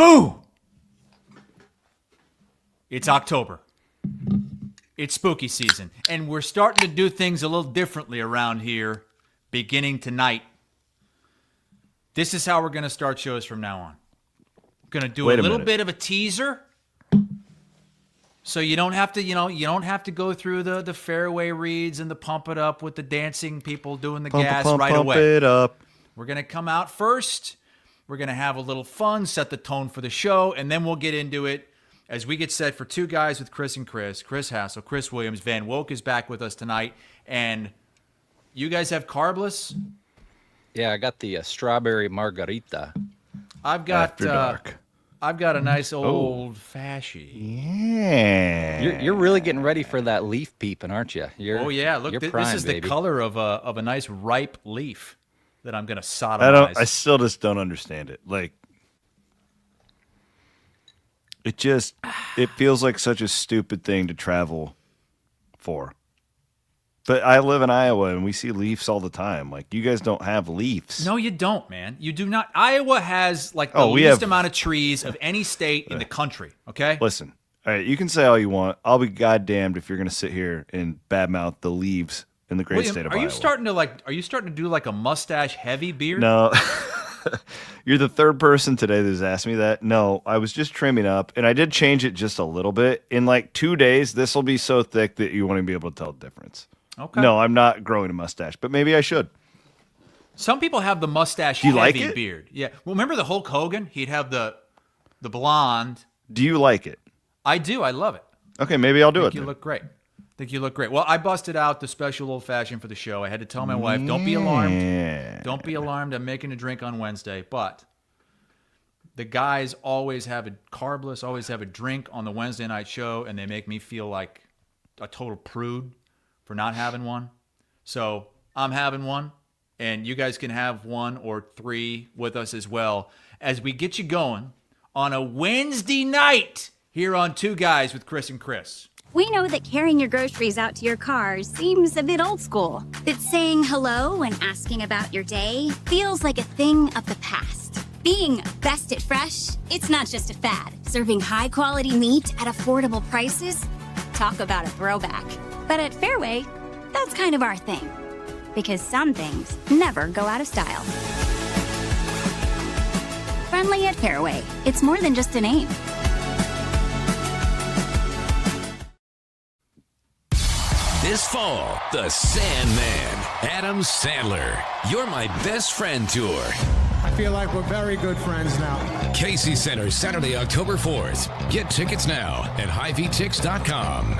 Boo! It's October. It's spooky season. And we're starting to do things a little differently around here beginning tonight. This is how we're going to start shows from now on. Going to do a little bit of a teaser. So you don't have to, you don't have to go through the Fareway reads and the pump it up with the dancing people doing the gas right away. Pump it up. We're going to come out first. We're going to have a little fun, set the tone for the show, and then we'll get into it as we get set for Two Guys with Chris and Chris, Chris Hassel, Chris Williams. Van Woke is back with us tonight. And you guys have carbless? Yeah, I got the strawberry margarita. I've got After dark. I've got a nice old fashioned. Yeah. You're really getting ready for that leaf peeping, aren't you? Oh yeah, look, this is baby. the color of a nice ripe leaf that I'm gonna sodomize. I still just don't understand it. Like, it feels like such a stupid thing to travel for. But I live in Iowa, and we see leaves all the time. Like, you guys don't have leaves. No, you don't, man. You do not. Iowa has, like, the least amount of trees of any state in the country, okay? Listen, all right, you can say all you want. I'll be goddamned if you're going to sit here and badmouth the leaves in the great state of Iowa. Are you starting to do, like, a mustache-heavy beard? No. You're the third person today that's asked me that. No, I was just trimming up, and I did change it just a little bit. In, like, 2 days, this will be so thick that you won't even be able to tell the difference. Okay. No, I'm not growing a mustache, but maybe I should. Some people have the mustache heavy beard. Yeah. Well, remember the Hulk Hogan? He'd have the blonde. Do you like it? I do. I love it. Okay, maybe I'll do it. You look great. Think you look great. Well, I busted out the special old fashioned for the show. I had to tell my wife, don't be alarmed. Don't be alarmed. I'm making a drink on Wednesday. But the guys always have a carbless, always have a drink on the Wednesday night show, and they make me feel like a total prude for not having one. So I'm having one, and you guys can have one or three with us as well as we get you going on a Wednesday night here on Two Guys with Chris and Chris. We know that carrying your groceries out to your car seems a bit old school. That saying hello and asking about your day feels like a thing of the past. Being best at fresh, it's not just a fad. Serving high-quality meat at affordable prices? Talk about a throwback. But at Fareway, that's kind of our thing. Because some things never go out of style. Friendly at Fareway. It's more than just a name. This fall, the Sandman, Adam Sandler, You're My Best Friend Tour. I feel like we're very good friends now. Casey Center, Saturday, October 4th. Get tickets now at HiVTix.com.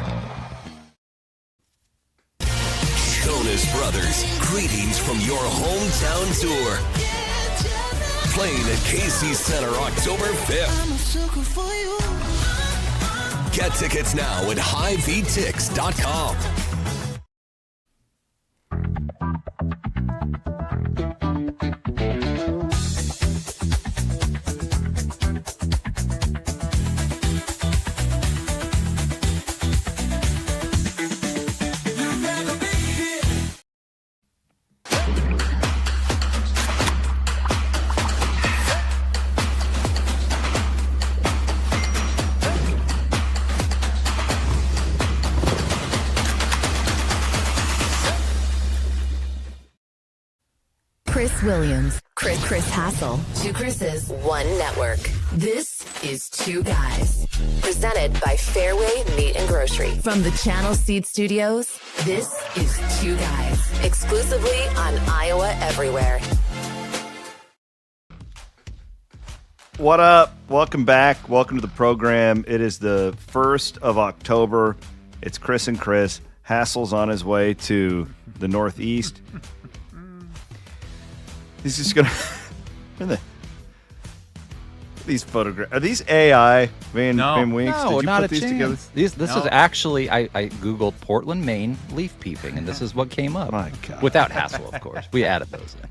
Jonas Brothers, greetings from your hometown tour. Playing at Casey Center, October 5th. Get tickets now at HiVTix.com. Chris Williams, Chris Hassel. Two Chris's, one network. This is Two Guys. Presented by Fareway Meat and Grocery. From the Channel Seed Studios, this is Two Guys. Exclusively on Iowa Everywhere. What up? Welcome back. Welcome to the program. It is the 1st of October. It's Chris and Chris. Hassel's on his way to the Northeast. He's just gonna. These photographs are these AI? Van Winks? No, Did you not put a these chance. together? This is actually I googled Portland, Maine leaf peeping, and this is what came up. My God. Without Hassel, of course. We added those in.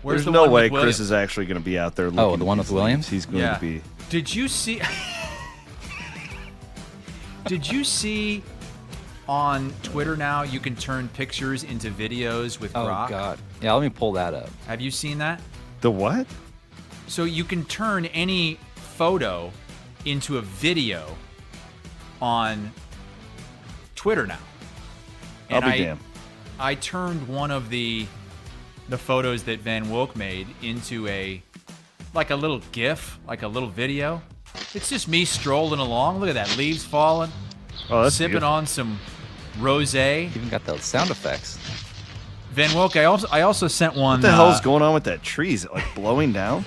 Where's There's the no one way with Chris Williams? is actually going to be out there. Looking The one with Williams? He's going to be. Did you see? Did you see on Twitter now you can turn pictures into videos with Grok? Oh God! Yeah, let me pull that up. Have you seen that? The what? So you can turn any photo into a video on Twitter now. I'll be damned. I turned one of the photos that Van Wook made into a little GIF, like a little video. It's just me strolling along. Look at that, leaves falling. Oh, that's sipping beautiful. on some rosé. Even got the sound effects. Van Wook, I also sent one. What the hell's going on with that tree? Is it like blowing down?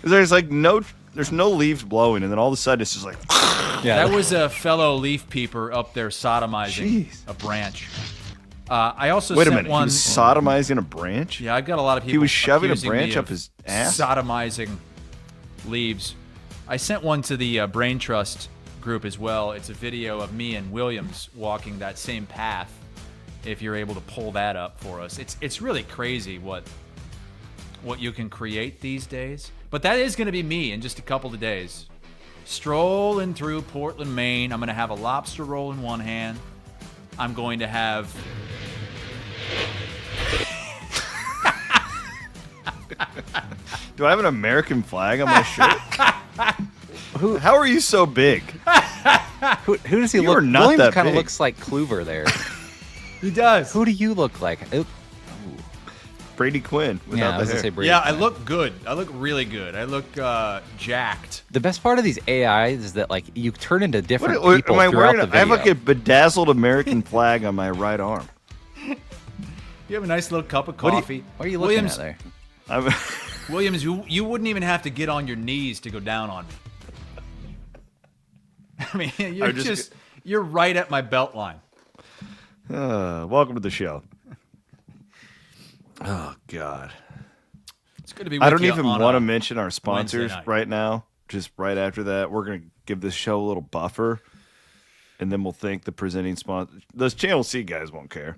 There's no leaves blowing, and then all of a sudden it's just like. Yeah, that was a fellow leaf peeper up there sodomizing Jeez. a branch. I also Wait a sent minute. one. He was sodomizing a branch? Yeah, I got a lot of people. He was shoving a accusing me branch of up his ass? sodomizing leaves. I sent one to the Brain Trust group as well. It's a video of me and Williams walking that same path. If you're able to pull that up for us, it's really crazy what you can create these days. But that is going to be me in just a couple of days, strolling through Portland, Maine. I'm going to have a lobster roll in one hand. I'm going to have. Do I have an American flag on my shirt? How are you so big? Who does he You look? are not Williams that kind of big. looks like Kluver there. He does. Who do you look like? Brady Quinn Yeah, without I the was gonna hair. say Brady. Yeah, I look good. I look really good. I look jacked. The best part of these AIs is that like you turn into different What people am I throughout wearing? the I have video. like a bedazzled American flag on my right arm. You have a nice little cup of What coffee. are you looking Williams, at there? I'm, Williams, you wouldn't even have to get on your knees to go down on me. I mean, you're you're right at my belt line. welcome to the show. Oh God. It's good to be. I With don't you even on want to a mention our sponsors night. right now. Just right after that, we're going to give this show a little buffer, and then we'll thank the presenting sponsor. Those Channel C guys won't care.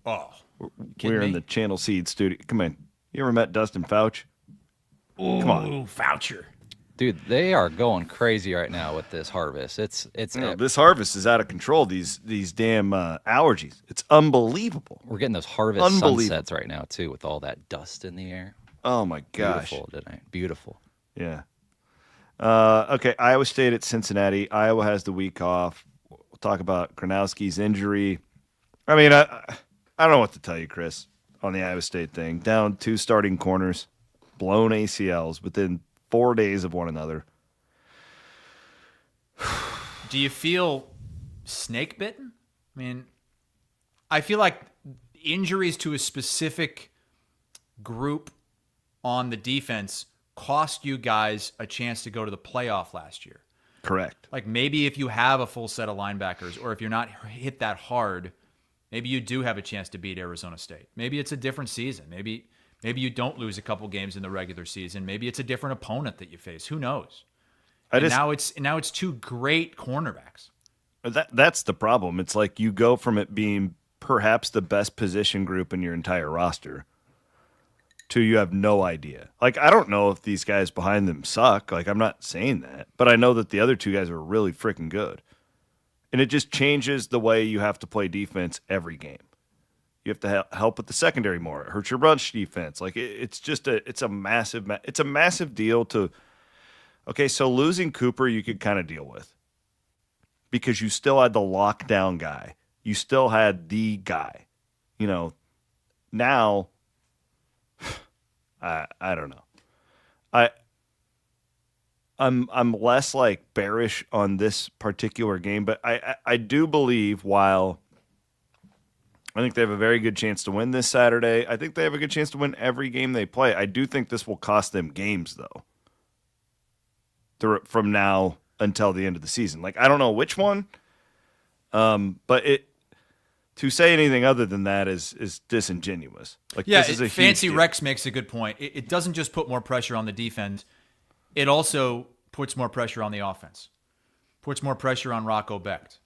Oh, We're in the Channel Seed studio. Come in. You ever met Dustin Fauch? Come on. Foucher. Dude, they are going crazy right now with this harvest. It's This harvest is out of control. These damn allergies. It's unbelievable. we're getting those harvest Unbelievable. sunsets right now too, with all that dust in the air. Oh my gosh. Beautiful tonight. Beautiful. Yeah. Okay. Iowa State at Cincinnati. Iowa has the week off. We'll talk about Gronowski's injury. I mean, I don't know what to tell you, Chris, on the Iowa State thing. Down 2 starting corners, blown ACLs within 4 days of one another. Do you feel snake bitten? I mean, I feel like injuries to a specific group on the defense cost you guys a chance to go to the playoff last year. Correct. Like maybe if you have a full set of linebackers, or if you're not hit that hard, maybe you do have a chance to beat Arizona State. Maybe it's a different season. Maybe you don't lose a couple games in the regular season. Maybe it's a different opponent that you face. Who knows? Now it's 2 great cornerbacks. That's the problem. It's like you go from it being perhaps the best position group in your entire roster to you have no idea. Like, I don't know if these guys behind them suck. Like, I'm not saying that. But I know that the other 2 guys are really freaking good. And it just changes the way you have to play defense every game. You have to help with the secondary more. It hurts your rush defense. Like, it's a massive deal to – okay, so losing Cooper you could kind of deal with because you still had the lockdown guy. You still had the guy. You know, now – I don't know. I'm less like bearish on this particular game, but I do believe while I think they have a very good chance to win this Saturday, I think they have a good chance to win every game they play. I do think this will cost them games though. From now until the end of the season. Like I don't know which one, but to say anything other than that is disingenuous. Like, Yeah, this is a Fancy huge deal. Rex makes a good point. It doesn't just put more pressure on the defense. It also puts more pressure on the offense. Puts more pressure on Rocco Becht,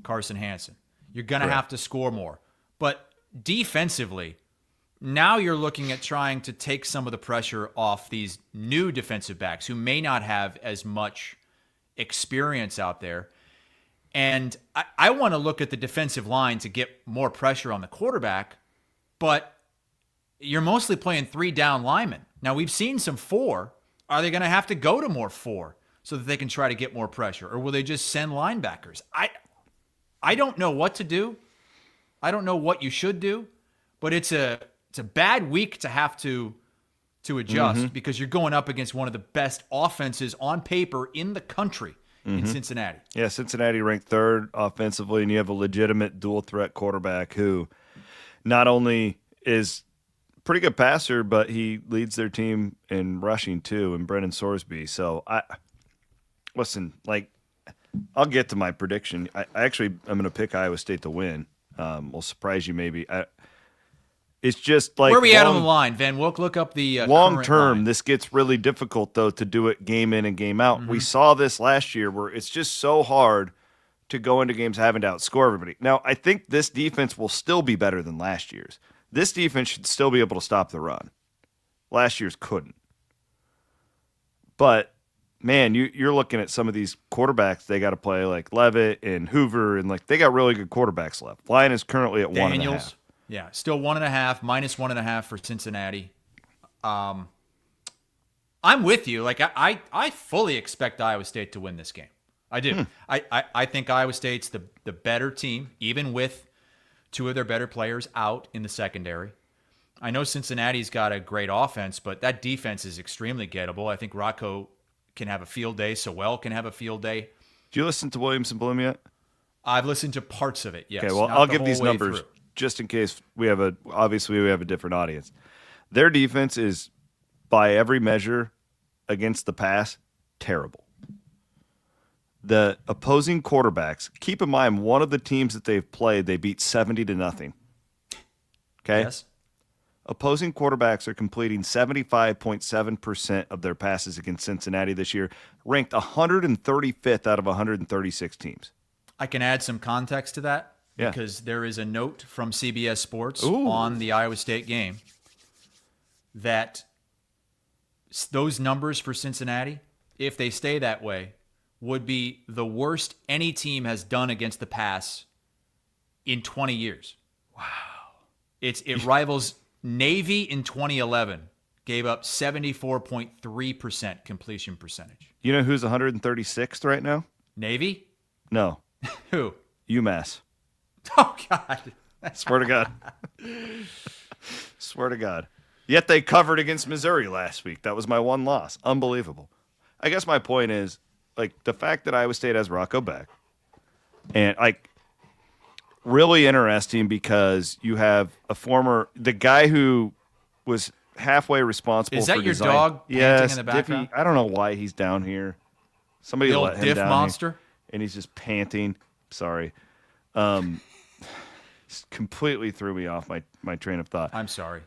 Carson Hansen. You're going to have to score more. But defensively, now you're looking at trying to take some of the pressure off these new defensive backs who may not have as much experience out there. And I want to look at the defensive line to get more pressure on the quarterback, but you're mostly playing 3 down linemen. Now, we've seen some 4. Are they going to have to go to more 4 so that they can try to get more pressure? Or will they just send linebackers? I don't know what to do. I don't know what you should do, but it's a bad week to have to adjust because you're going up against one of the best offenses on paper in the country in Cincinnati. Yeah, Cincinnati ranked third offensively, and you have a legitimate dual threat quarterback who not only is a pretty good passer, but he leads their team in rushing too, and Brennan Sorsby. So I'll get to my prediction. I actually I'm going to pick Iowa State to win. Will surprise you maybe. It's just like where are we at on the line, Van Wilk? Look up the long term. line. This gets really difficult though to do it game in and game out. We saw this last year where it's just so hard to go into games having to outscore everybody. Now I think this defense will still be better than last year's. This defense should still be able to stop the run. Last year's couldn't. But man, you're looking at some of these quarterbacks they got to play like Levitt and Hoover, and like they got really good quarterbacks left. Line is currently at Daniels. 1.5. Yeah, still 1.5, minus 1.5 for Cincinnati. I'm with you. Like I fully expect Iowa State to win this game. I do. I think Iowa State's the better team, even with two of their better players out in the secondary. I know Cincinnati's got a great offense, but that defense is extremely gettable. I think Rocco can have a field day. Sewell can have a field day. Did you listen to Williams and Bloom yet? I've listened to parts of it, yes. Okay, well, not I'll the give whole these way numbers through. just in case we have a different audience. Their defense is, by every measure, against the pass, terrible. The opposing quarterbacks, keep in mind, one of the teams that they've played, they beat 70-0. Okay? Yes. Opposing quarterbacks are completing 75.7% of their passes against Cincinnati this year, ranked 135th out of 136 teams. I can add some context to that because there is a note from CBS Sports on the Iowa State game that those numbers for Cincinnati, if they stay that way, would be the worst any team has done against the pass in 20 years. Wow. It rivals Navy in 2011, gave up 74.3% completion percentage. You know who's 136th right now? Navy? No. Who? UMass. Oh, God. Swear to God. Swear to God. Yet they covered against Missouri last week. That was my one loss. Unbelievable. I guess my point is, like, the fact that Iowa State has Rocco back, and, like, really interesting because you have the guy who was halfway responsible for Is that your design. dog panting Yes, in the background? Diffie, I don't know why he's down here. Somebody The old let him Diff down monster? here, and he's just panting. Sorry. Completely threw me off my train of thought. I'm sorry.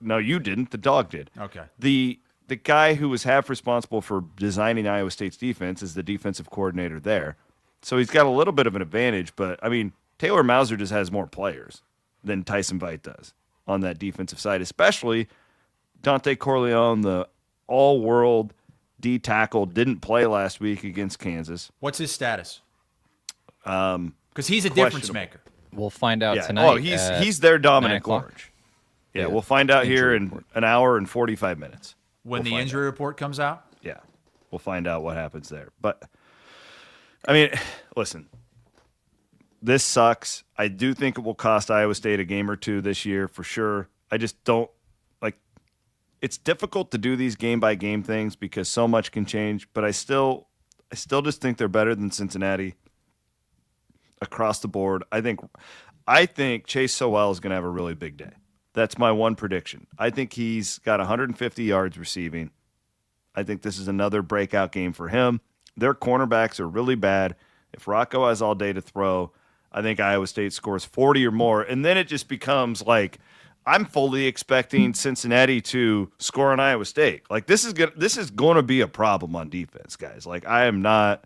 No, you didn't. The dog did. Okay. The guy who was half responsible for designing Iowa State's defense is the defensive coordinator there. So he's got a little bit of an advantage, but, I mean, Taylor Mauser just has more players than Tyson Veit does on that defensive side, especially Dante Corleone, the all-world D tackle, didn't play last week against Kansas. What's his status? Because he's a difference maker. We'll find out Yeah. tonight. Oh, he's their dominant 9:00. orange. Yeah, we'll find out here Injury in report. an hour and 45 minutes. When We'll the find injury report comes out? Yeah, we'll find out what happens there. But, I mean, listen, this sucks. I do think it will cost Iowa State a game or two this year for sure. I just don't, like, it's difficult to do these game-by-game things because so much can change, but I still just think they're better than Cincinnati across the board. I think Chase Sowell is going to have a really big day. That's my one prediction. I think he's got 150 yards receiving. I think this is another breakout game for him. Their cornerbacks are really bad. If Rocco has all day to throw, I think Iowa State scores 40 or more. And then it just becomes like, I'm fully expecting Cincinnati to score on Iowa State. Like, this is going to be a problem on defense, guys. Like, I don't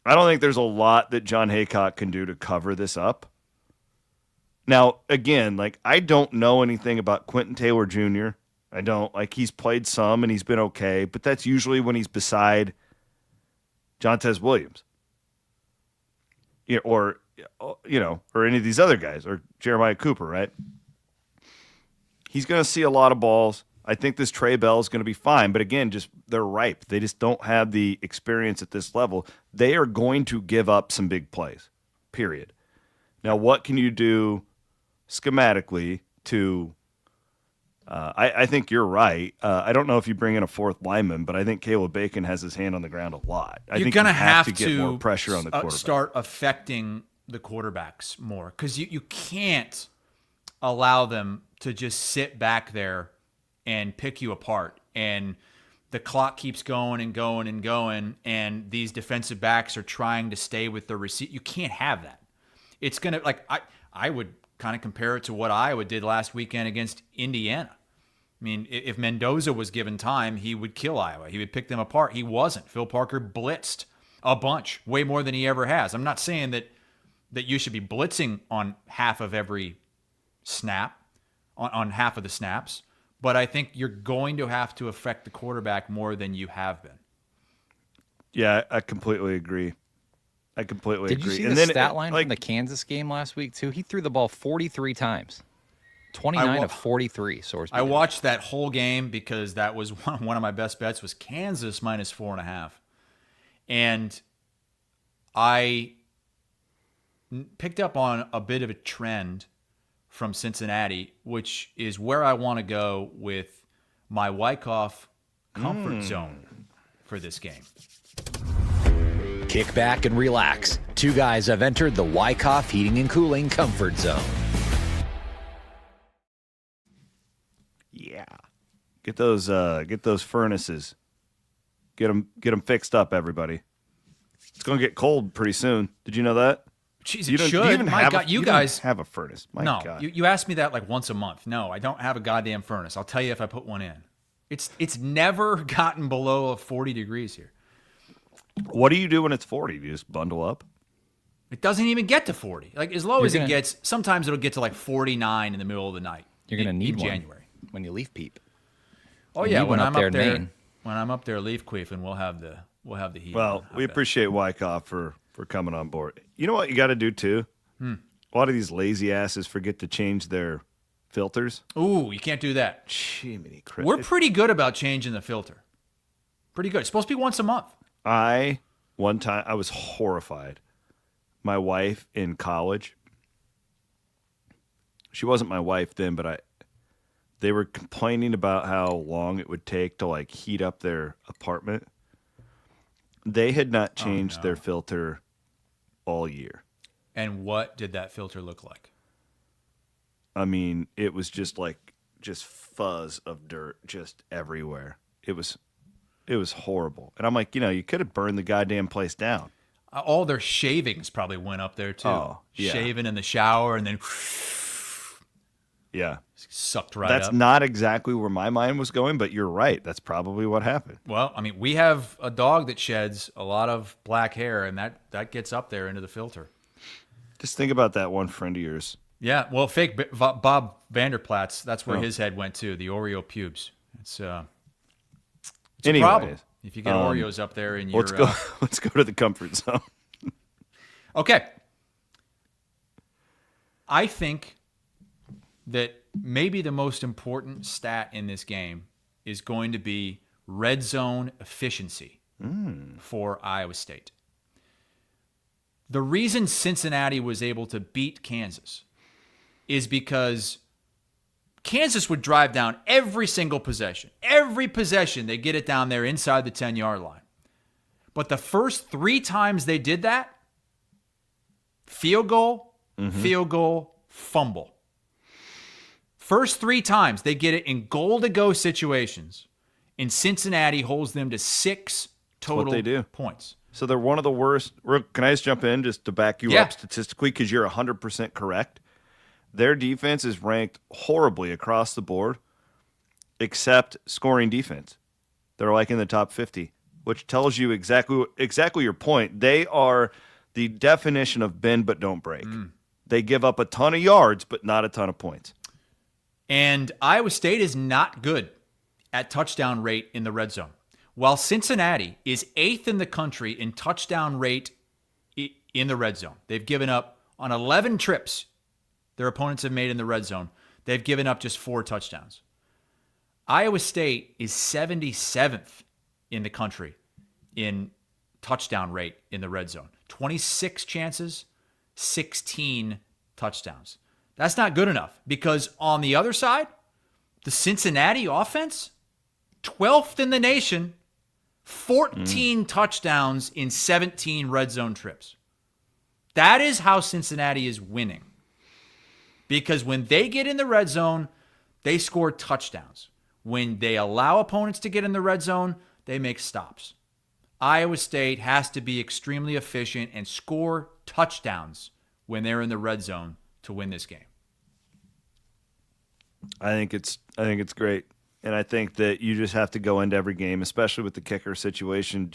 think there's a lot that John Haycock can do to cover this up. Now, again, like, I don't know anything about Quentin Taylor Jr. I don't. Like, he's played some and he's been okay, but that's usually when he's beside Jontez Williams. Yeah, or any of these other guys, or Jeremiah Cooper, right? He's going to see a lot of balls. I think this Trey Bell is going to be fine. But again, they're ripe. They just don't have the experience at this level. They are going to give up some big plays, period. Now, what can you do schematically to I think you're right. I don't know if you bring in a fourth lineman, but I think Caleb Bacon has his hand on the ground a lot. I think going to have to get more pressure on the quarterback. Start affecting the quarterbacks more because you can't allow them to just sit back there and pick you apart. And the clock keeps going and going and going, and these defensive backs are trying to stay with the receiver. You can't have that. It's going to, like, I would kind of compare it to what Iowa did last weekend against Indiana. I mean, if Mendoza was given time, he would kill Iowa. He would pick them apart. He wasn't. Phil Parker blitzed a bunch, way more than he ever has. I'm not saying that you should be blitzing on half of every snap, on half of the snaps, but I think you're going to have to affect the quarterback more than you have been. Yeah, I completely agree. Did you see the stat line from the Kansas game last week, too? He threw the ball 43 times. 29 of 43. I watched that whole game because that was one of my best bets was Kansas minus 4.5. And I picked up on a bit of a trend from Cincinnati, which is where I want to go with my Wyckoff comfort zone for this game. Kick back and relax. Two guys have entered the Wyckoff Heating and Cooling Comfort Zone. Yeah. Get those furnaces. Get them fixed up, everybody. It's going to get cold pretty soon. Did you know that? Jeez, it should. My God, you guys have a furnace. My no, God. You ask me that like once a month. No, I don't have a goddamn furnace. I'll tell you if I put one in. It's never gotten below 40 degrees here. What do you do when it's 40? Do you just bundle up? It doesn't even get to 40. Like as low as it gets, sometimes it'll get to like 49 in the middle of the night. You're going to need one January when you leaf peep. Oh yeah, when I'm up there, when I'm up there leaf queefing, we'll have the heat. Well, we appreciate Wyckoff for coming on board. You know what you got to do too? A lot of these lazy asses forget to change their filters. Ooh, you can't do that. Jiminy Christ. We're pretty good about changing the filter. Pretty good. It's supposed to be once a month. One time, I was horrified. My wife in college, she wasn't my wife then, but they were complaining about how long it would take to like heat up their apartment. They had not changed their filter all year. And what did that filter look like? I mean, it was just fuzz of dirt just everywhere. It was horrible. And I'm like, you could have burned the goddamn place down. All their shavings probably went up there too. Oh, yeah. Shaving in the shower and then yeah, sucked right That's up. not exactly where my mind was going, but you're right. That's probably what happened. Well, I mean, we have a dog that sheds a lot of black hair, and that gets up there into the filter. Just think about that one friend of yours. Yeah, well, fake Bob Vanderplatz, that's where his head went to, the Oreo pubes. It's a problem if you get Oreos up there in your... Let's go to the comfort zone. Okay. I think that maybe the most important stat in this game is going to be red zone efficiency for Iowa State. The reason Cincinnati was able to beat Kansas is because Kansas would drive down every single possession. Every possession, they get it down there inside the 10-yard line. But the first 3 times they did that, field goal, fumble. First 3 times they get it in goal-to-go situations, and Cincinnati holds them to 6 total points. So they're one of the worst. Can I just jump in just to back you up statistically because you're 100% correct? Their defense is ranked horribly across the board, except scoring defense. They're like in the top 50, which tells you exactly your point. They are the definition of bend but don't break. They give up a ton of yards, but not a ton of points. And Iowa State is not good at touchdown rate in the red zone. While Cincinnati is 8th in the country in touchdown rate in the red zone. They've given up on 11 trips their opponents have made in the red zone. They've given up just 4 touchdowns. Iowa State is 77th in the country in touchdown rate in the red zone. 26 chances, 16 touchdowns. That's not good enough because on the other side, the Cincinnati offense, 12th in the nation, 14 touchdowns in 17 red zone trips. That is how Cincinnati is winning. Because when they get in the red zone, they score touchdowns. When they allow opponents to get in the red zone, they make stops. Iowa State has to be extremely efficient and score touchdowns when they're in the red zone to win this game. I think it's great. And I think that you just have to go into every game, especially with the kicker situation.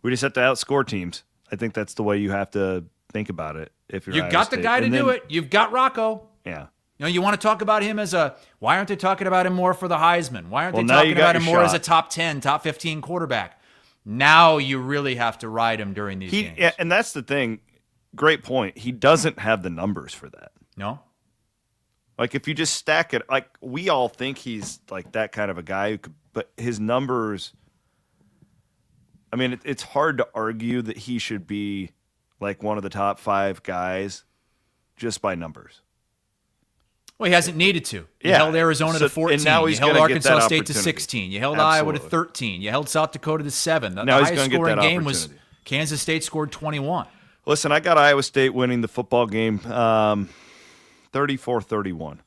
We just have to outscore teams. I think that's the way you have to think about it. If you've got the guy to do it. You've got Rocco. Yeah. You want to talk about him as why aren't they talking about him more for the Heisman? Why aren't they talking about him more as a top 10, top 15 quarterback? Now you really have to ride him during these games. Yeah, and that's the thing. Great point. He doesn't have the numbers for that. No? Like, if you just stack it, like, we all think he's, like, that kind of a guy, but his numbers, I mean, it's hard to argue that he should be, like, one of the top 5 guys just by numbers. Well, he hasn't needed to. You held Arizona to 14. And now you held Arkansas State to 16. You held Iowa to 13. You held South Dakota to 7. The highest scoring game was Kansas State scored 21. Listen, I got Iowa State winning the football game 34-31.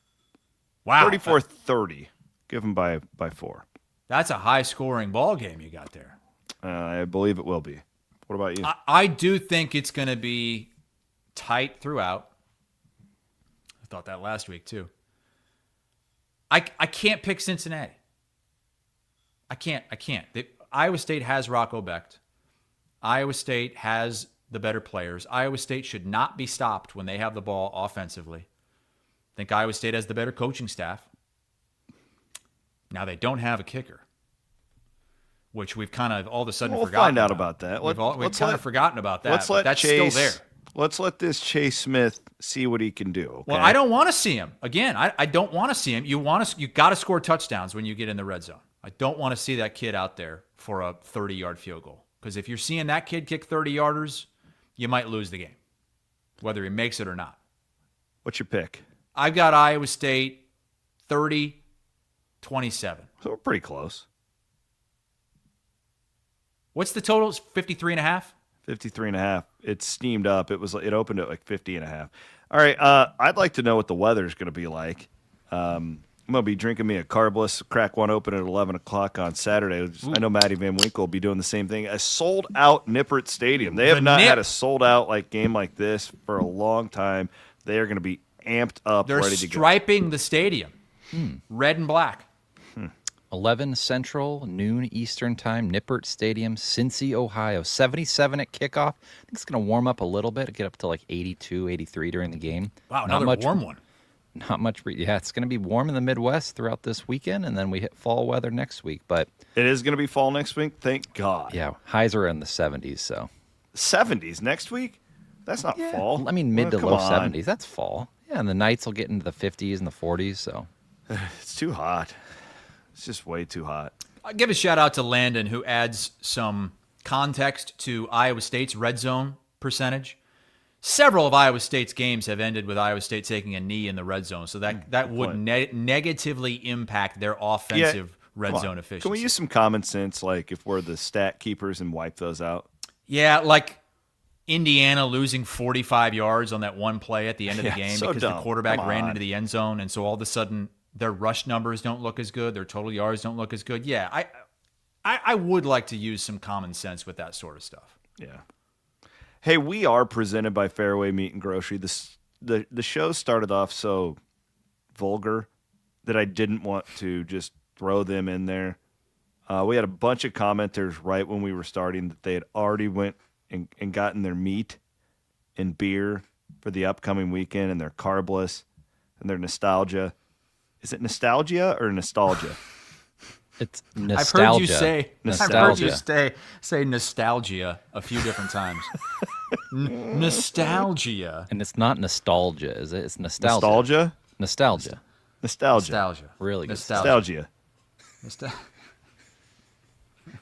Wow. 34-30. Give them by 4. That's a high-scoring ball game you got there. I believe it will be. What about you? I do think it's going to be tight throughout. I thought that last week, too. I can't pick Cincinnati. I can't. Iowa State has Rocco Becht. Iowa State has the better players. Iowa State should not be stopped when they have the ball offensively. I think Iowa State has the better coaching staff. Now, they don't have a kicker, which we've kind of all of a sudden forgotten. We'll find out about that. We've kind of forgotten about that. That's Chase, still there. Let's let this Chase Smith see what he can do. Okay? Well, I don't want to see him. Again, I don't want to see him. You got to score touchdowns when you get in the red zone. I don't want to see that kid out there for a 30-yard field goal. Because if you're seeing that kid kick 30-yarders, you might lose the game, whether he makes it or not. What's your pick? I've got Iowa State 30-27. So we're pretty close. What's the total? 53.5? 53.5. It's steamed up. It opened at like 50.5. All right. I'd like to know what the weather's going to be like. I'm going to be drinking me a carbless, crack one open at 11 o'clock on Saturday. Ooh. I know Maddie Van Winkle will be doing the same thing. A sold-out Nippert Stadium. They have not had a sold-out game like this for a long time. They are going to be amped up, ready to go. They're striping the stadium, red and black. 11 Central, noon Eastern time, Nippert Stadium, Cincy, Ohio. 77 at kickoff. I think it's going to warm up a little bit, get up to like 82, 83 during the game. Wow, another warm one. Not much. Yeah, it's going to be warm in the Midwest throughout this weekend, and then we hit fall weather next week. But it is going to be fall next week? Thank God. Yeah, highs are in the 70s. So 70s next week? That's not fall. I mean, mid to low 70s. That's fall. Yeah, and the nights will get into the 50s and the 40s. So it's too hot. It's just way too hot. I'll give a shout out to Landon, who adds some context to Iowa State's red zone percentage. Several of Iowa State's games have ended with Iowa State taking a knee in the red zone, so that would negatively impact their offensive red zone efficiency. Can we use some common sense, like if we're the stat keepers, and wipe those out? Yeah, like Indiana losing 45 yards on that one play at the end of the game because the quarterback ran into the end zone, and so all of a sudden their rush numbers don't look as good, their total yards don't look as good. Yeah, I would like to use some common sense with that sort of stuff. Yeah. Hey, we are presented by Fareway Meat and Grocery. The show started off so vulgar that I didn't want to just throw them in there. We had a bunch of commenters right when we were starting that they had already went and gotten their meat and beer for the upcoming weekend, and their carbless and their nostalgia. Is it nostalgia or nostalgia? It's nostalgia. I've heard you say nostalgia a few different times. Nostalgia. And it's not nostalgia, is it? It's nostalgia. Nostalgia? Nostalgia. Nostalgia. Really good Nostalgia.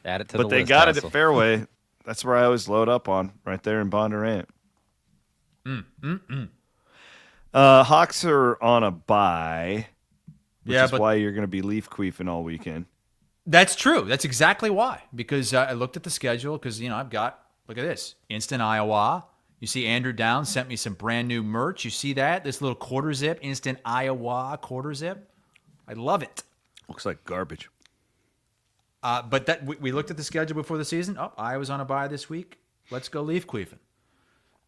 Add it to But the they list. got it Hassel. at Fareway. That's where I always load up on, right there in Bondurant. Hawks are on a bye, which is why you're going to be leaf queefing all weekend. That's true. That's exactly why. Because I looked at the schedule because, I've got, look at this, Instant Iowa. You see Andrew Downs sent me some brand new merch. You see that? This little quarter zip, Instant Iowa quarter zip. I love it. Looks like garbage. But that we looked at the schedule before the season. Oh, Iowa's on a bye this week. Let's go leaf queefing.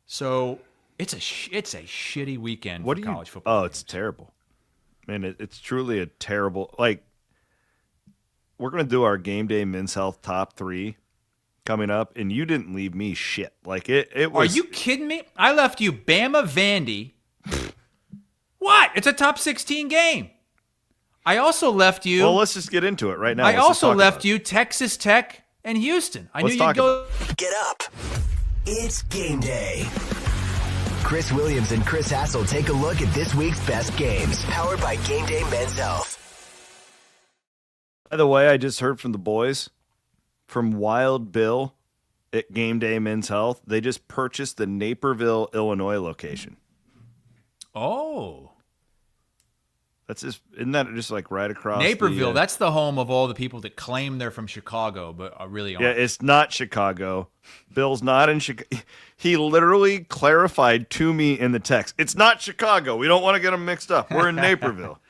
So it's a shitty weekend for college football. Oh, it's terrible. Man, it's truly a terrible. Like, we're going to do our game day men's health top 3 coming up, and you didn't leave me shit. Like, it was. Are you kidding me? I left you Bama Vandy. What? It's a top 16 game. I also left you. Well, let's just get into it right now. I also left you Texas Tech and Houston. I knew you'd go. Get up. It's game day. Chris Williams and Chris Hassel take a look at this week's best games. Powered by Game Day Men's Health. By the way, I just heard from the boys from Wild Bill at Game Day Men's Health. They just purchased the Naperville, Illinois location. Oh. Isn't that just like right across Naperville? That's the home of all the people that claim they're from Chicago, but are really aren't. Yeah, it's not Chicago. Bill's not in Chicago. He literally clarified to me in the text. It's not Chicago. We don't want to get them mixed up. We're in Naperville.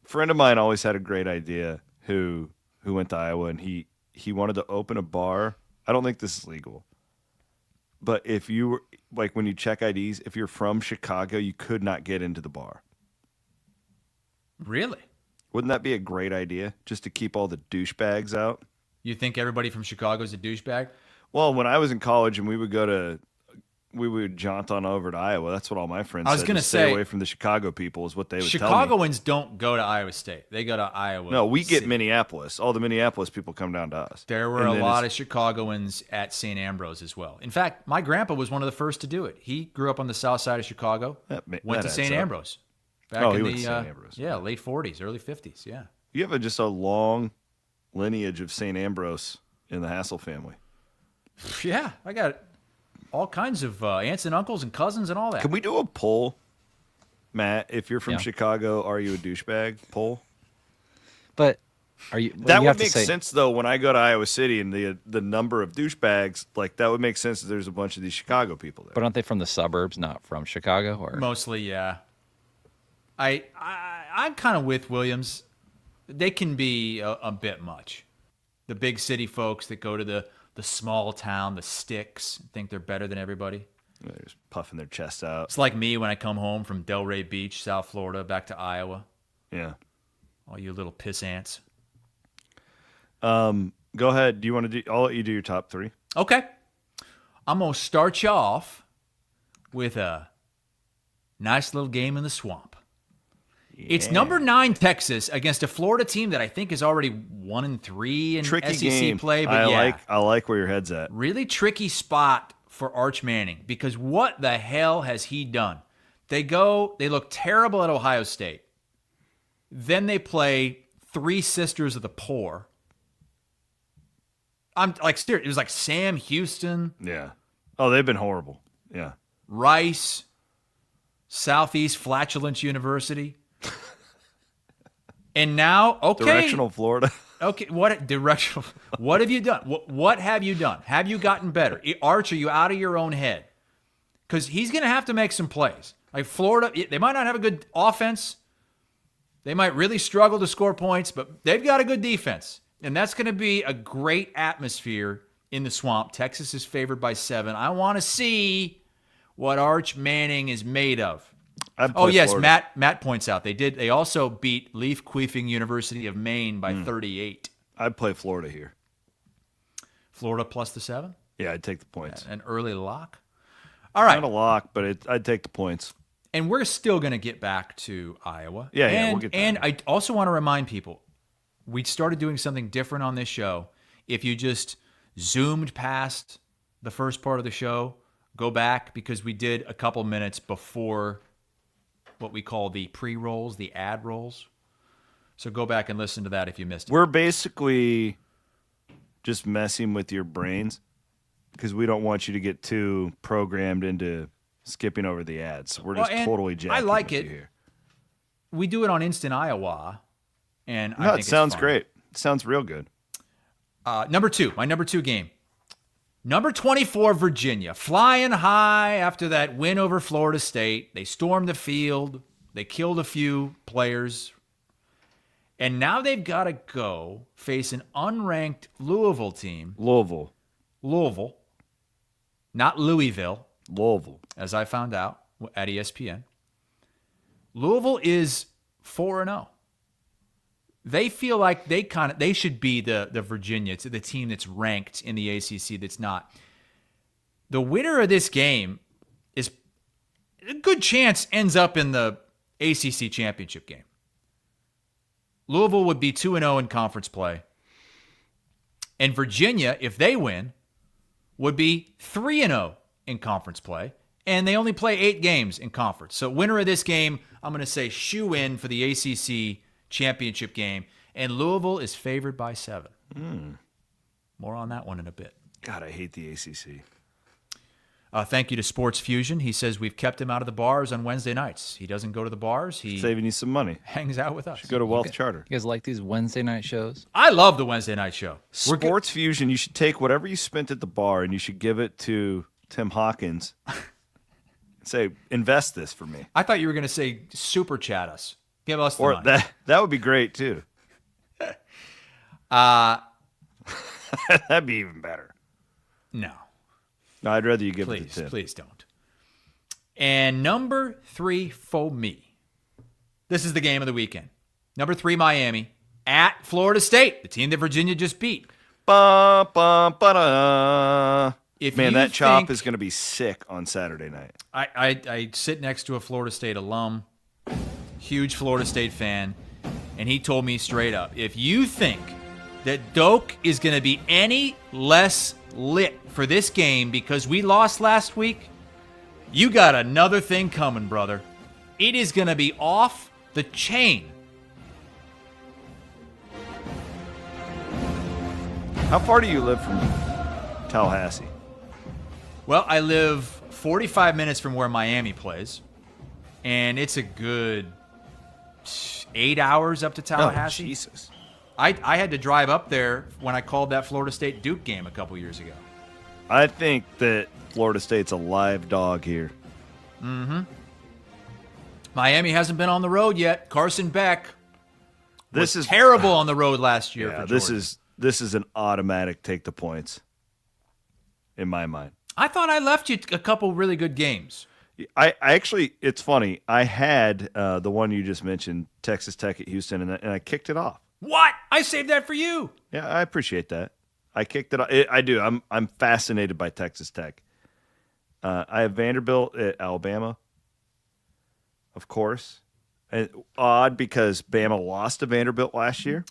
Friend of mine always had a great idea who went to Iowa, and he wanted to open a bar. I don't think this is legal. But if you were, like, when you check IDs, if you're from Chicago, you could not get into the bar. Really? Wouldn't that be a great idea, just to keep all the douchebags out? You think everybody from Chicago is a douchebag? Well, when I was in college and we would jaunt on over to Iowa, that's what all my friends said. I was going to stay away from the Chicago people is what they would tell me. Chicagoans don't go to Iowa State. They go to Iowa. No, we get City. Minneapolis. All the Minneapolis people come down to us. There were a lot of Chicagoans at St. Ambrose as well. In fact, my grandpa was one of the first to do it. He grew up on the south side of Chicago, went to St. Ambrose. Back in went to St. Ambrose. Yeah, late 40s, early 50s, yeah. You have just a long lineage of St. Ambrose in the Hassel family. Yeah, I got all kinds of aunts and uncles and cousins and all that. Can we do a poll, Matt? If you're from Chicago, are you a douchebag? Poll. But are you? That you would make sense though. When I go to Iowa City and the number of douchebags, like that would make sense that there's a bunch of these Chicago people there. But aren't they from the suburbs, not from Chicago? Or mostly, yeah. I'm kind of with Williams. They can be a bit much. The big city folks that go to the small town, the sticks, think they're better than everybody. They're just puffing their chest out. It's like me when I come home from Delray Beach, South Florida, back to Iowa. Yeah. All you little piss ants. Go ahead. Do you want to do? I'll let you do your top 3. Okay. I'm going to start you off with a nice little game in the swamp. Yeah. It's number 9 Texas against a Florida team that I think is already 1-3 in tricky SEC game. play. But I like where your head's at. Really tricky spot for Arch Manning because what the hell has he done? They look terrible at Ohio State. Then they play Three Sisters of the Poor. I'm like, serious. It was like Sam Houston. Yeah. Oh, they've been horrible. Yeah. Rice, Southeast Flatulence University. And now, okay. Directional Florida. Okay, what directional? What have you done? What have you done? Have you gotten better? Arch, are you out of your own head? Because he's going to have to make some plays. Like Florida, they might not have a good offense. They might really struggle to score points, but they've got a good defense. And that's going to be a great atmosphere in the swamp. Texas is favored by 7. I want to see what Arch Manning is made of. Oh, yes, Florida. Matt points out they also beat Leaf Queefing University of Maine by 38. I'd play Florida here. Florida plus the 7? Yeah, I'd take the points. An early lock? All right. Not a lock, but I'd take the points. And we're still going to get back to Iowa. Yeah, we'll get back. And I also want to remind people, we started doing something different on this show. If you just zoomed past the first part of the show, go back because we did a couple minutes before what we call the pre-rolls, the ad rolls. So go back and listen to that if you missed it. We're basically just messing with your brains because we don't want you to get too programmed into skipping over the ads. We're just totally jacking I like with it. you here. We do it on Instant Iowa, and I No, think it sounds it's fun. great. It sounds real good. My number two game. Number 24, Virginia. Flying high after that win over Florida State. They stormed the field. They killed a few players. And now they've got to go face an unranked Louisville team. Louisville. Not Louisville. Louisville. As I found out at ESPN. Louisville is 4-0. They feel like they should be the Virginia. It's the team that's ranked in the ACC that's not. The winner of this game is a good chance ends up in the ACC championship game. Louisville would be 2-0 in conference play. And Virginia, if they win, would be 3-0 in conference play. And they only play 8 games in conference. So winner of this game, I'm going to say shoe in for the ACC championship game. And Louisville is favored by 7. More on that one in a bit. God, I hate the ACC. Thank you to Sports Fusion. He says we've kept him out of the bars on Wednesday nights. He doesn't go to the bars. He saving you some money. Hangs out with us. Should go to Wealth Charter. You guys like these Wednesday night shows? I love the Wednesday night show. Sports Fusion, you should take whatever you spent at the bar and you should give it to Tim Hawkins. Say, invest this for me. I thought you were going to say super chat us. Give us the or money. That would be great too. That'd be even better. No, I'd rather you give it to Tim. Please don't. And number 3 for me. This is the game of the weekend. Number 3, Miami at Florida State, the team that Virginia just beat. Ba, ba, ba, Man, that chop think, is going to be sick on Saturday night. I sit next to a Florida State alum, huge Florida State fan, and he told me straight up, if you think that Doak is going to be any less lit for this game because we lost last week, you got another thing coming, brother. It is going to be off the chain. How far do you live from Tallahassee? Well, I live 45 minutes from where Miami plays, and it's a good 8 hours up to Tallahassee. Oh, Jesus. I had to drive up there when I called that Florida State Duke game a couple years ago. I think that Florida State's a live dog here. Mm-hmm. Miami hasn't been on the road yet. Carson Beck was terrible on the road last year. Yeah, for Georgia. this is an automatic take the points in my mind. I thought I left you a couple really good games. I actually, it's funny. I had the one you just mentioned, Texas Tech at Houston, and I kicked it off. What? I saved that for you. Yeah, I appreciate that. I kicked it off. I do. I'm fascinated by Texas Tech. I have Vanderbilt at Alabama, of course. And odd because Bama lost to Vanderbilt last year.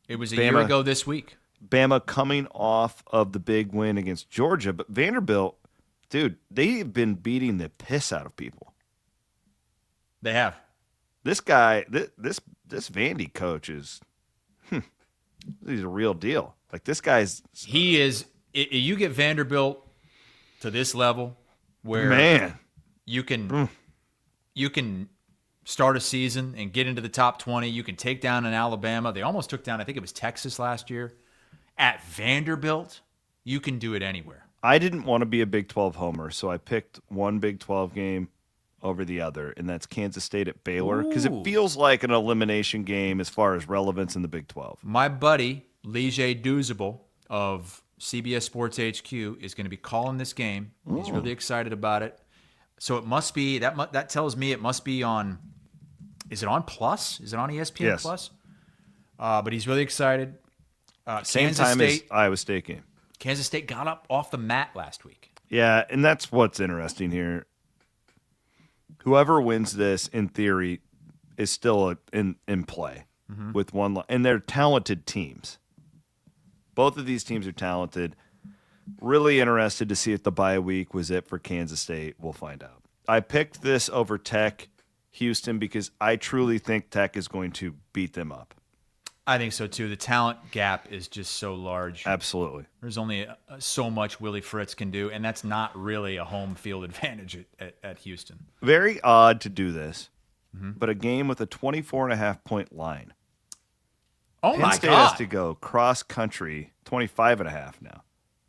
It was a year ago this week. Bama coming off of the big win against Georgia, but Vanderbilt, dude, they've been beating the piss out of people. They have. This guy, this Vandy coach is, he's a real deal. Like this guy's, he is. You get Vanderbilt to this level where man, you can start a season and get into the top 20. You can take down an Alabama. They almost took down, I think it was Texas last year. At Vanderbilt, you can do it anywhere. I didn't want to be a Big 12 homer, so I picked one Big 12 game over the other, and that's Kansas State at Baylor, because it feels like an elimination game as far as relevance in the Big 12. My buddy, Lige Douzable of CBS Sports HQ, is going to be calling this game. He's really excited about it. So it must be, that tells me it must be on, is it on Plus? Is it on ESPN yes. Plus? But he's really excited. Same Kansas time State, as Iowa State game. Kansas State got up off the mat last week. Yeah, and that's what's interesting here. Whoever wins this, in theory, is still in play with one. And they're talented teams. Both of these teams are talented. Really interested to see if the bye week was it for Kansas State. We'll find out. I picked this over Tech Houston because I truly think Tech is going to beat them up. I think so too. The talent gap is just so large. Absolutely. There's only so much Willie Fritz can do, and that's not really a home field advantage at Houston. Very odd to do this, but a game with a 24.5-point line. Oh, Penn my State God. has to go cross-country 25.5 now.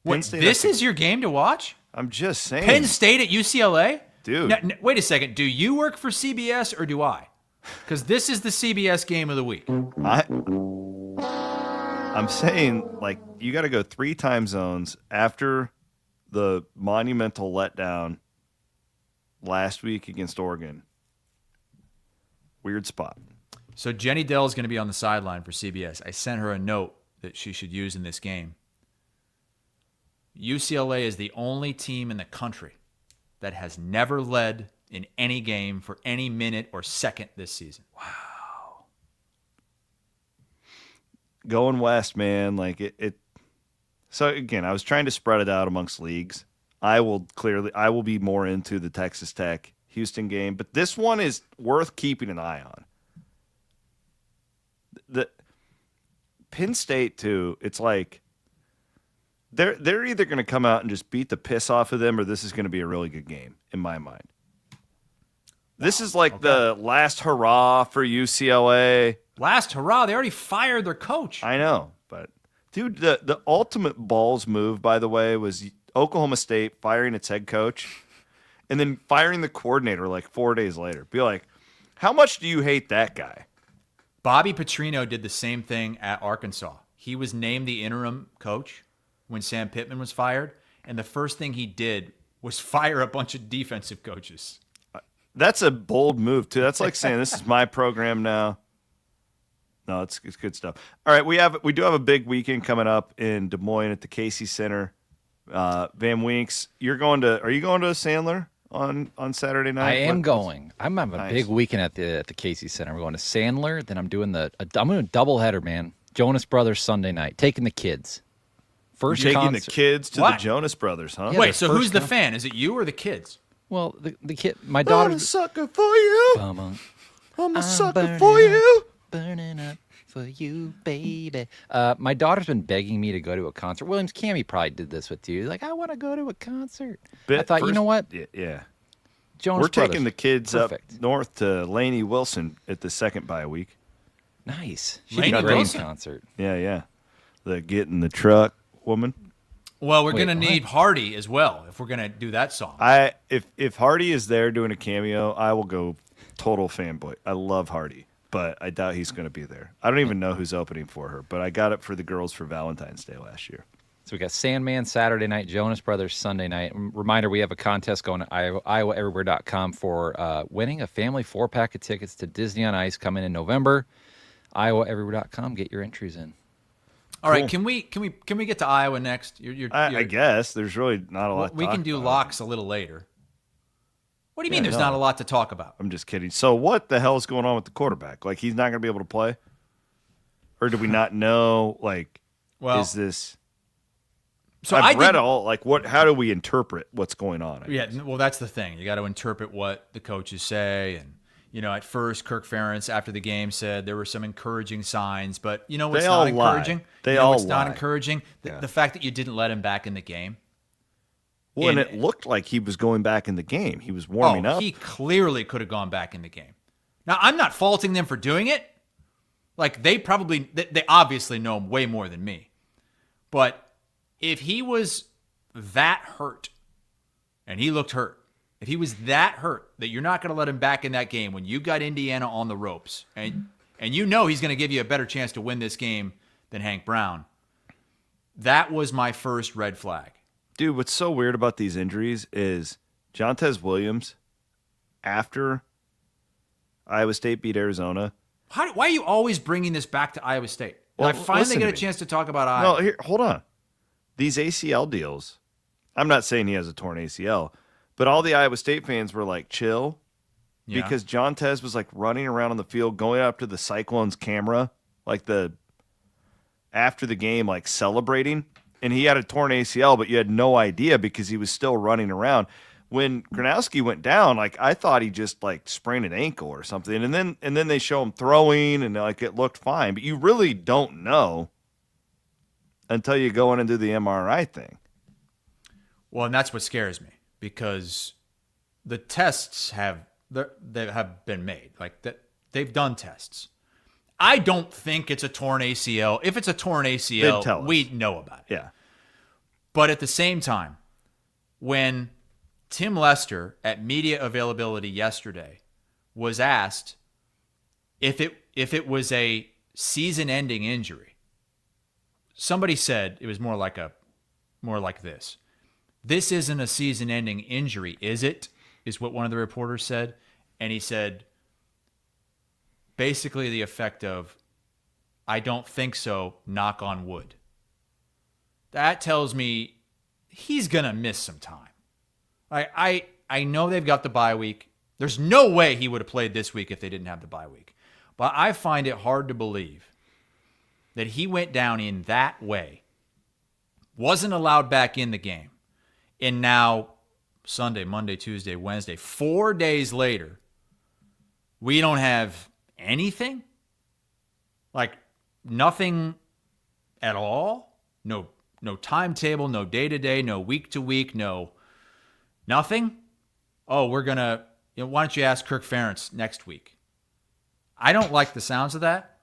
Wait, this is your game to watch? I'm just saying. Penn State at UCLA? Dude. Now, wait a second. Do you work for CBS or do I? Because this is the CBS game of the week. I'm saying, like, you got to go 3 time zones after the monumental letdown last week against Oregon. Weird spot. So Jenny Dell is going to be on the sideline for CBS. I sent her a note that she should use in this game. UCLA is the only team in the country that has never led in any game for any minute or second this season. Wow. Going west, man. Like it. So again, I was trying to spread it out amongst leagues. I will be more into the Texas Tech Houston game, but this one is worth keeping an eye on. The Penn State too. It's like they're either going to come out and just beat the piss off of them, or this is going to be a really good game in my mind. This is like the last hurrah for UCLA. Last hurrah? They already fired their coach. I know, but dude, the ultimate balls move, by the way, was Oklahoma State firing its head coach and then firing the coordinator like 4 days later. Be like, how much do you hate that guy? Bobby Petrino did the same thing at Arkansas. He was named the interim coach when Sam Pittman was fired, and the first thing he did was fire a bunch of defensive coaches. That's a bold move, too. That's like saying, this is my program now. No, it's good stuff. All right, we do have a big weekend coming up in Des Moines at the Casey Center. Van Winks, are you going to Sandler on Saturday night? I am going. I'm having a big weekend at the Casey Center. We're going to Sandler. Then I'm doing a doubleheader, man. Jonas Brothers Sunday night. Taking the kids. First taking the kids to the Jonas Brothers, huh? Yeah, wait, so who's the fan? Is it you or the kids? Well, the kid, my daughter. I'm a sucker for you. I'm a sucker for you. Burning up for you, baby. My daughter's been begging me to go to a concert. Williams, Cammie probably did this with you. Like, I want to go to a concert. I thought, you know what? Yeah. Jonas We're Brothers. taking the kids Perfect. up north to Lainey Wilson at the second bye week. Nice. She's Lainey a great Wilson? concert. Yeah. The Get in the Truck woman. Well, we're going to need Hardy as well if we're going to do that song. If Hardy is there doing a cameo, I will go total fanboy. I love Hardy, but I doubt he's going to be there. I don't even know who's opening for her, but I got it for the girls for Valentine's Day last year. So we got Sandman Saturday night, Jonas Brothers Sunday night. Reminder, we have a contest going at IowaEverywhere.com for winning a family 4-pack of tickets to Disney on Ice coming in November. IowaEverywhere.com. Get your entries in. All right, can we get to Iowa next? I guess there's really not a lot. We can do locks a little later. What do you mean? There's not a lot to talk about? I'm just kidding. So what the hell is going on with the quarterback? Like, he's not going to be able to play, or do we not know? Like, is this? So I've read all. Like, what? How do we interpret what's going on? Yeah, well, that's the thing. You got to interpret what the coaches say, and at first, Kirk Ferentz after the game said there were some encouraging signs, but what's not encouraging? Not encouraging? The fact that you didn't let him back in the game. Well, and it looked like he was going back in the game. He was warming up. He clearly could have gone back in the game. Now, I'm not faulting them for doing it. Like, they obviously know him way more than me. But if he was that hurt, and he looked hurt, if he was that hurt that you're not going to let him back in that game when you got Indiana on the ropes, and he's going to give you a better chance to win this game than Hank Brown, that was my first red flag. Dude, what's so weird about these injuries is Jontez Williams, after Iowa State beat Arizona. Why are you always bringing this back to Iowa State? Well, I finally get a chance to talk about Iowa. No, here, hold on. These ACL deals, I'm not saying he has a torn ACL, but all the Iowa State fans were like, chill, because Jontez was like running around on the field, going up to the Cyclones camera, like after the game, like celebrating. And he had a torn ACL, but you had no idea because he was still running around. when Gronowski went down, like I thought he just like sprained an ankle or something, and then they show him throwing, and like it looked fine, but you really don't know until you go in and do the MRI thing. Well, and that's what scares me because the tests they have been made, like that they've done tests. I don't think it's a torn ACL. If it's a torn ACL, we know about it. Yeah, but at the same time, when Tim Lester at media availability yesterday was asked if it was a season-ending injury, somebody said it was more like this. This isn't a season-ending injury, is it? Is what one of the reporters said, and he said basically the effect of, "I don't think so. Knock on wood." That tells me he's gonna miss some time. I know they've got the bye week. There's no way he would have played this week if they didn't have the bye week. But I find it hard to believe that he went down in that way, wasn't allowed back in the game, and now Sunday, Monday, Tuesday, Wednesday, 4 days later, we don't have anything? Like nothing at all? No timetable, no day-to-day, no week-to-week, no nothing? Oh, we're going to, why don't you ask Kirk Ferentz next week? I don't like the sounds of that.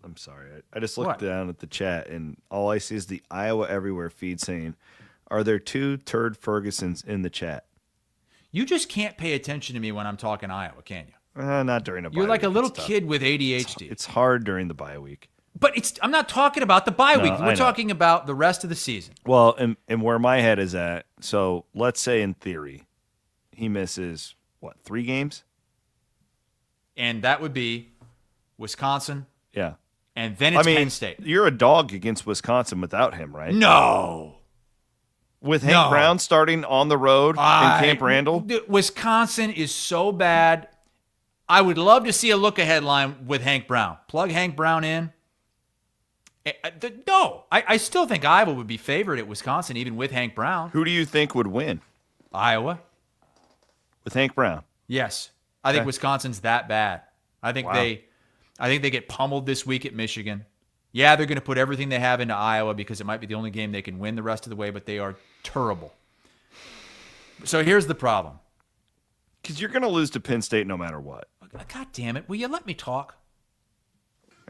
I'm sorry. I just looked down at the chat, and all I see is the Iowa Everywhere feed saying, "Are there two Turd Fergusons in the chat?" You just can't pay attention to me when I'm talking Iowa, can you? Not during a bye week. You're like a little kid with ADHD. It's hard during the bye week. But I'm not talking about the bye week. We're talking about the rest of the season. Well, and where my head is at, so let's say in theory, he misses, 3 games? And that would be Wisconsin. Yeah. And then it's Penn State. You're a dog against Wisconsin without him, right? No. With Hank Brown starting on the road in Camp Randall? Wisconsin is so bad. I would love to see a look-ahead line with Hank Brown. Plug Hank Brown in. No. I still think Iowa would be favored at Wisconsin, even with Hank Brown. Who do you think would win? Iowa. With Hank Brown? Yes. I think Wisconsin's that bad. I think they get pummeled this week at Michigan. Yeah, they're going to put everything they have into Iowa because it might be the only game they can win the rest of the way, but they are terrible. So here's the problem. Because you're going to lose to Penn State no matter what. God damn it. Will you let me talk?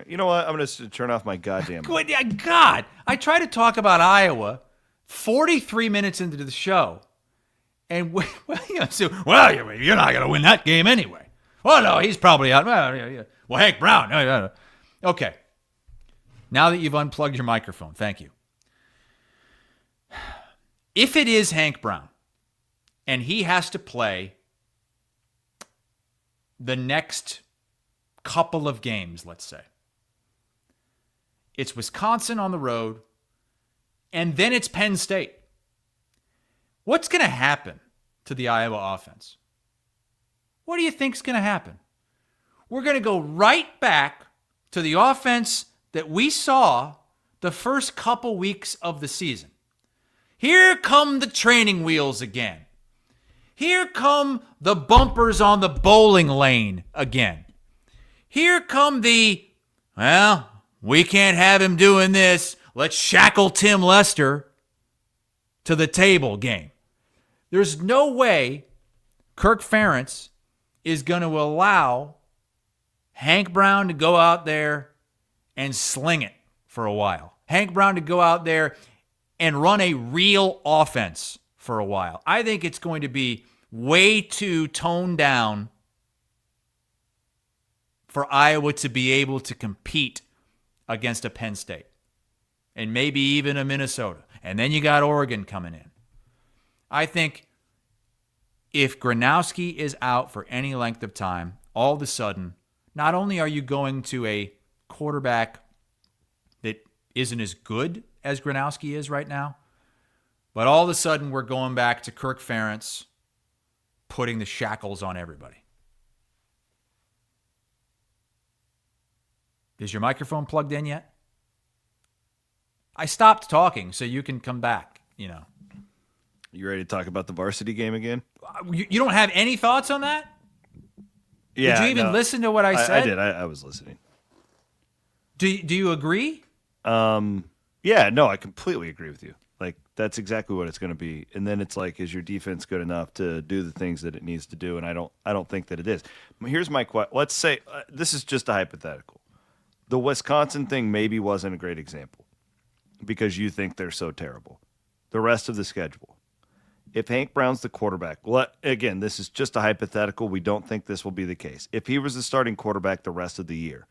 You know what? I'm going to turn off my goddamn mic. God, I try to talk about Iowa 43 minutes into the show. And, you're not going to win that game anyway. Well, no, he's probably out. Well, Hank Brown. Okay. Now that you've unplugged your microphone, thank you. If it is Hank Brown and he has to play the next couple of games, let's say, it's Wisconsin on the road, and then it's Penn State. What's going to happen to the Iowa offense? What do you think's going to happen? We're going to go right back to the offense that we saw the first couple weeks of the season. Here come the training wheels again. Here come the bumpers on the bowling lane again. Here come we can't have him doing this. Let's shackle Tim Lester to the table game. There's no way Kirk Ferentz is going to allow Hank Brown to go out there and sling it for a while. Hank Brown to go out there and run a real offense for a while. I think it's going to be way too toned down for Iowa to be able to compete against a Penn State and maybe even a Minnesota. And then you got Oregon coming in. I think if Gronowski is out for any length of time, all of a sudden, not only are you going to a quarterback that isn't as good as Gronowski is right now, but all of a sudden we're going back to Kirk Ferentz putting the shackles on everybody. Is your microphone plugged in yet? I stopped talking so you can come back, You ready to talk about the varsity game again? You don't have any thoughts on that? Yeah. Did you even listen to what I said? I did. I was listening. Do you agree? Yeah, no, I completely agree with you. Like, that's exactly what it's going to be. And then it's like, is your defense good enough to do the things that it needs to do? And I don't think that it is. Here's my question. Let's say this is just a hypothetical. The Wisconsin thing maybe wasn't a great example because you think they're so terrible. The rest of the schedule. If Hank Brown's the quarterback, again, this is just a hypothetical. We don't think this will be the case. If he was the starting quarterback the rest of the year,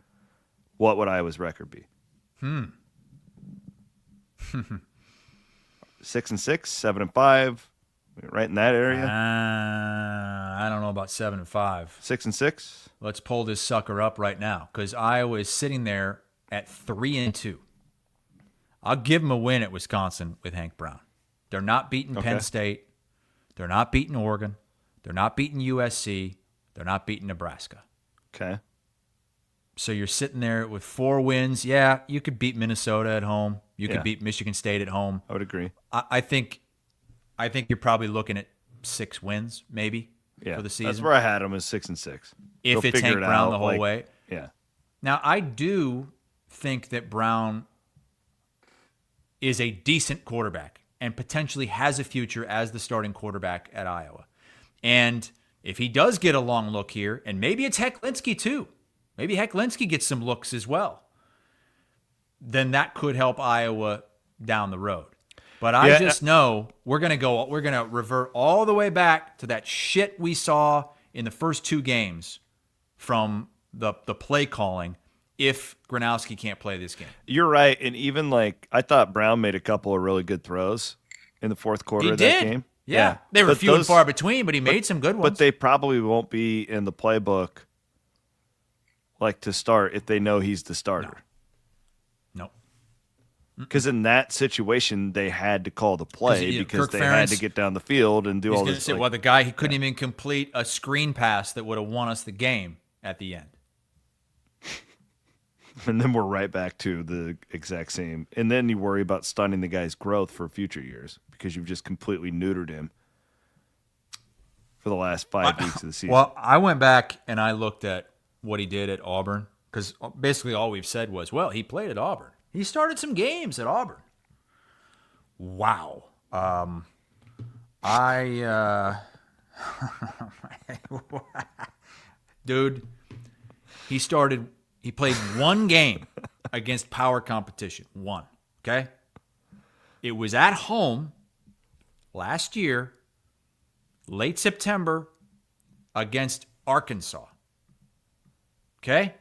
what would Iowa's record be? 6-6, 7-5, right in that area. I don't know about 7-5. 6-6. Let's pull this sucker up right now because Iowa is sitting there at 3-2. I'll give them a win at Wisconsin with Hank Brown. They're not beating Penn State. They're not beating Oregon. They're not beating USC. They're not beating Nebraska. Okay. So you're sitting there with 4 wins. Yeah, you could beat Minnesota at home. You could beat Michigan State at home. I would agree. I think you're probably looking at 6 wins maybe for the season. That's where I had them as 6-6. If it's Hank Brown the whole way. Yeah. Now, I do think that Brown is a decent quarterback and potentially has a future as the starting quarterback at Iowa. And if he does get a long look here, and maybe it's Hecklinski too, maybe Hecklinski gets some looks as well, then that could help Iowa down the road. But I just know we're going to revert all the way back to that shit we saw in the first 2 games from the play calling if Gronowski can't play this game. You're right. And even I thought Brown made a couple of really good throws in the fourth quarter of that game. Yeah. They were few and far between, but he made some good ones. But they probably won't be in the playbook to start if they know he's the starter. No. Because in that situation, they had to call the play because they had to get down the field and do all this. Say, the guy, he couldn't even complete a screen pass that would have won us the game at the end. And then we're right back to the exact same. And then you worry about stunning the guy's growth for future years because you've just completely neutered him for the last 5 weeks of the season. Well, I went back and I looked at what he did at Auburn because basically all we've said was, well, he played at Auburn. He started some games at Auburn. Wow. Dude, he played 1 game against power competition. 1. Okay? It was at home last year, late September, against Arkansas. Okay?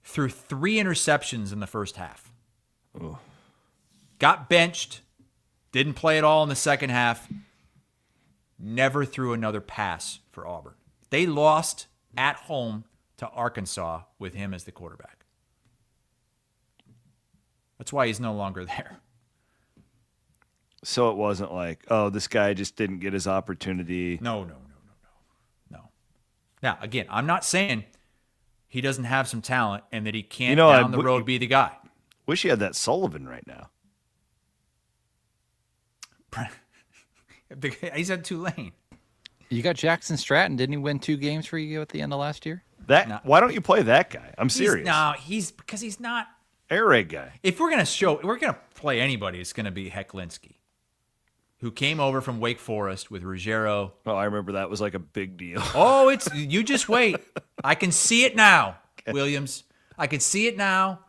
Threw 3 interceptions in the first half. Oh. Got benched. Didn't play at all in the second half. Never threw another pass for Auburn. They lost at home to Arkansas with him as the quarterback. That's why he's no longer there. So it wasn't this guy just didn't get his opportunity. No. Now, again, I'm not saying he doesn't have some talent and that he can't down the road be the guy. Wish he had that Sullivan right now. He's at Tulane. You got Jackson Stratton. Didn't he win 2 games for you at the end of last year? Why don't you play that guy? I'm serious. Because he's not air raid guy. If we're gonna play anybody, it's gonna be Hecklinski, who came over from Wake Forest with Ruggiero. Oh, I remember that was a big deal. Oh, you just wait. I can see it now, Williams. I can see it now.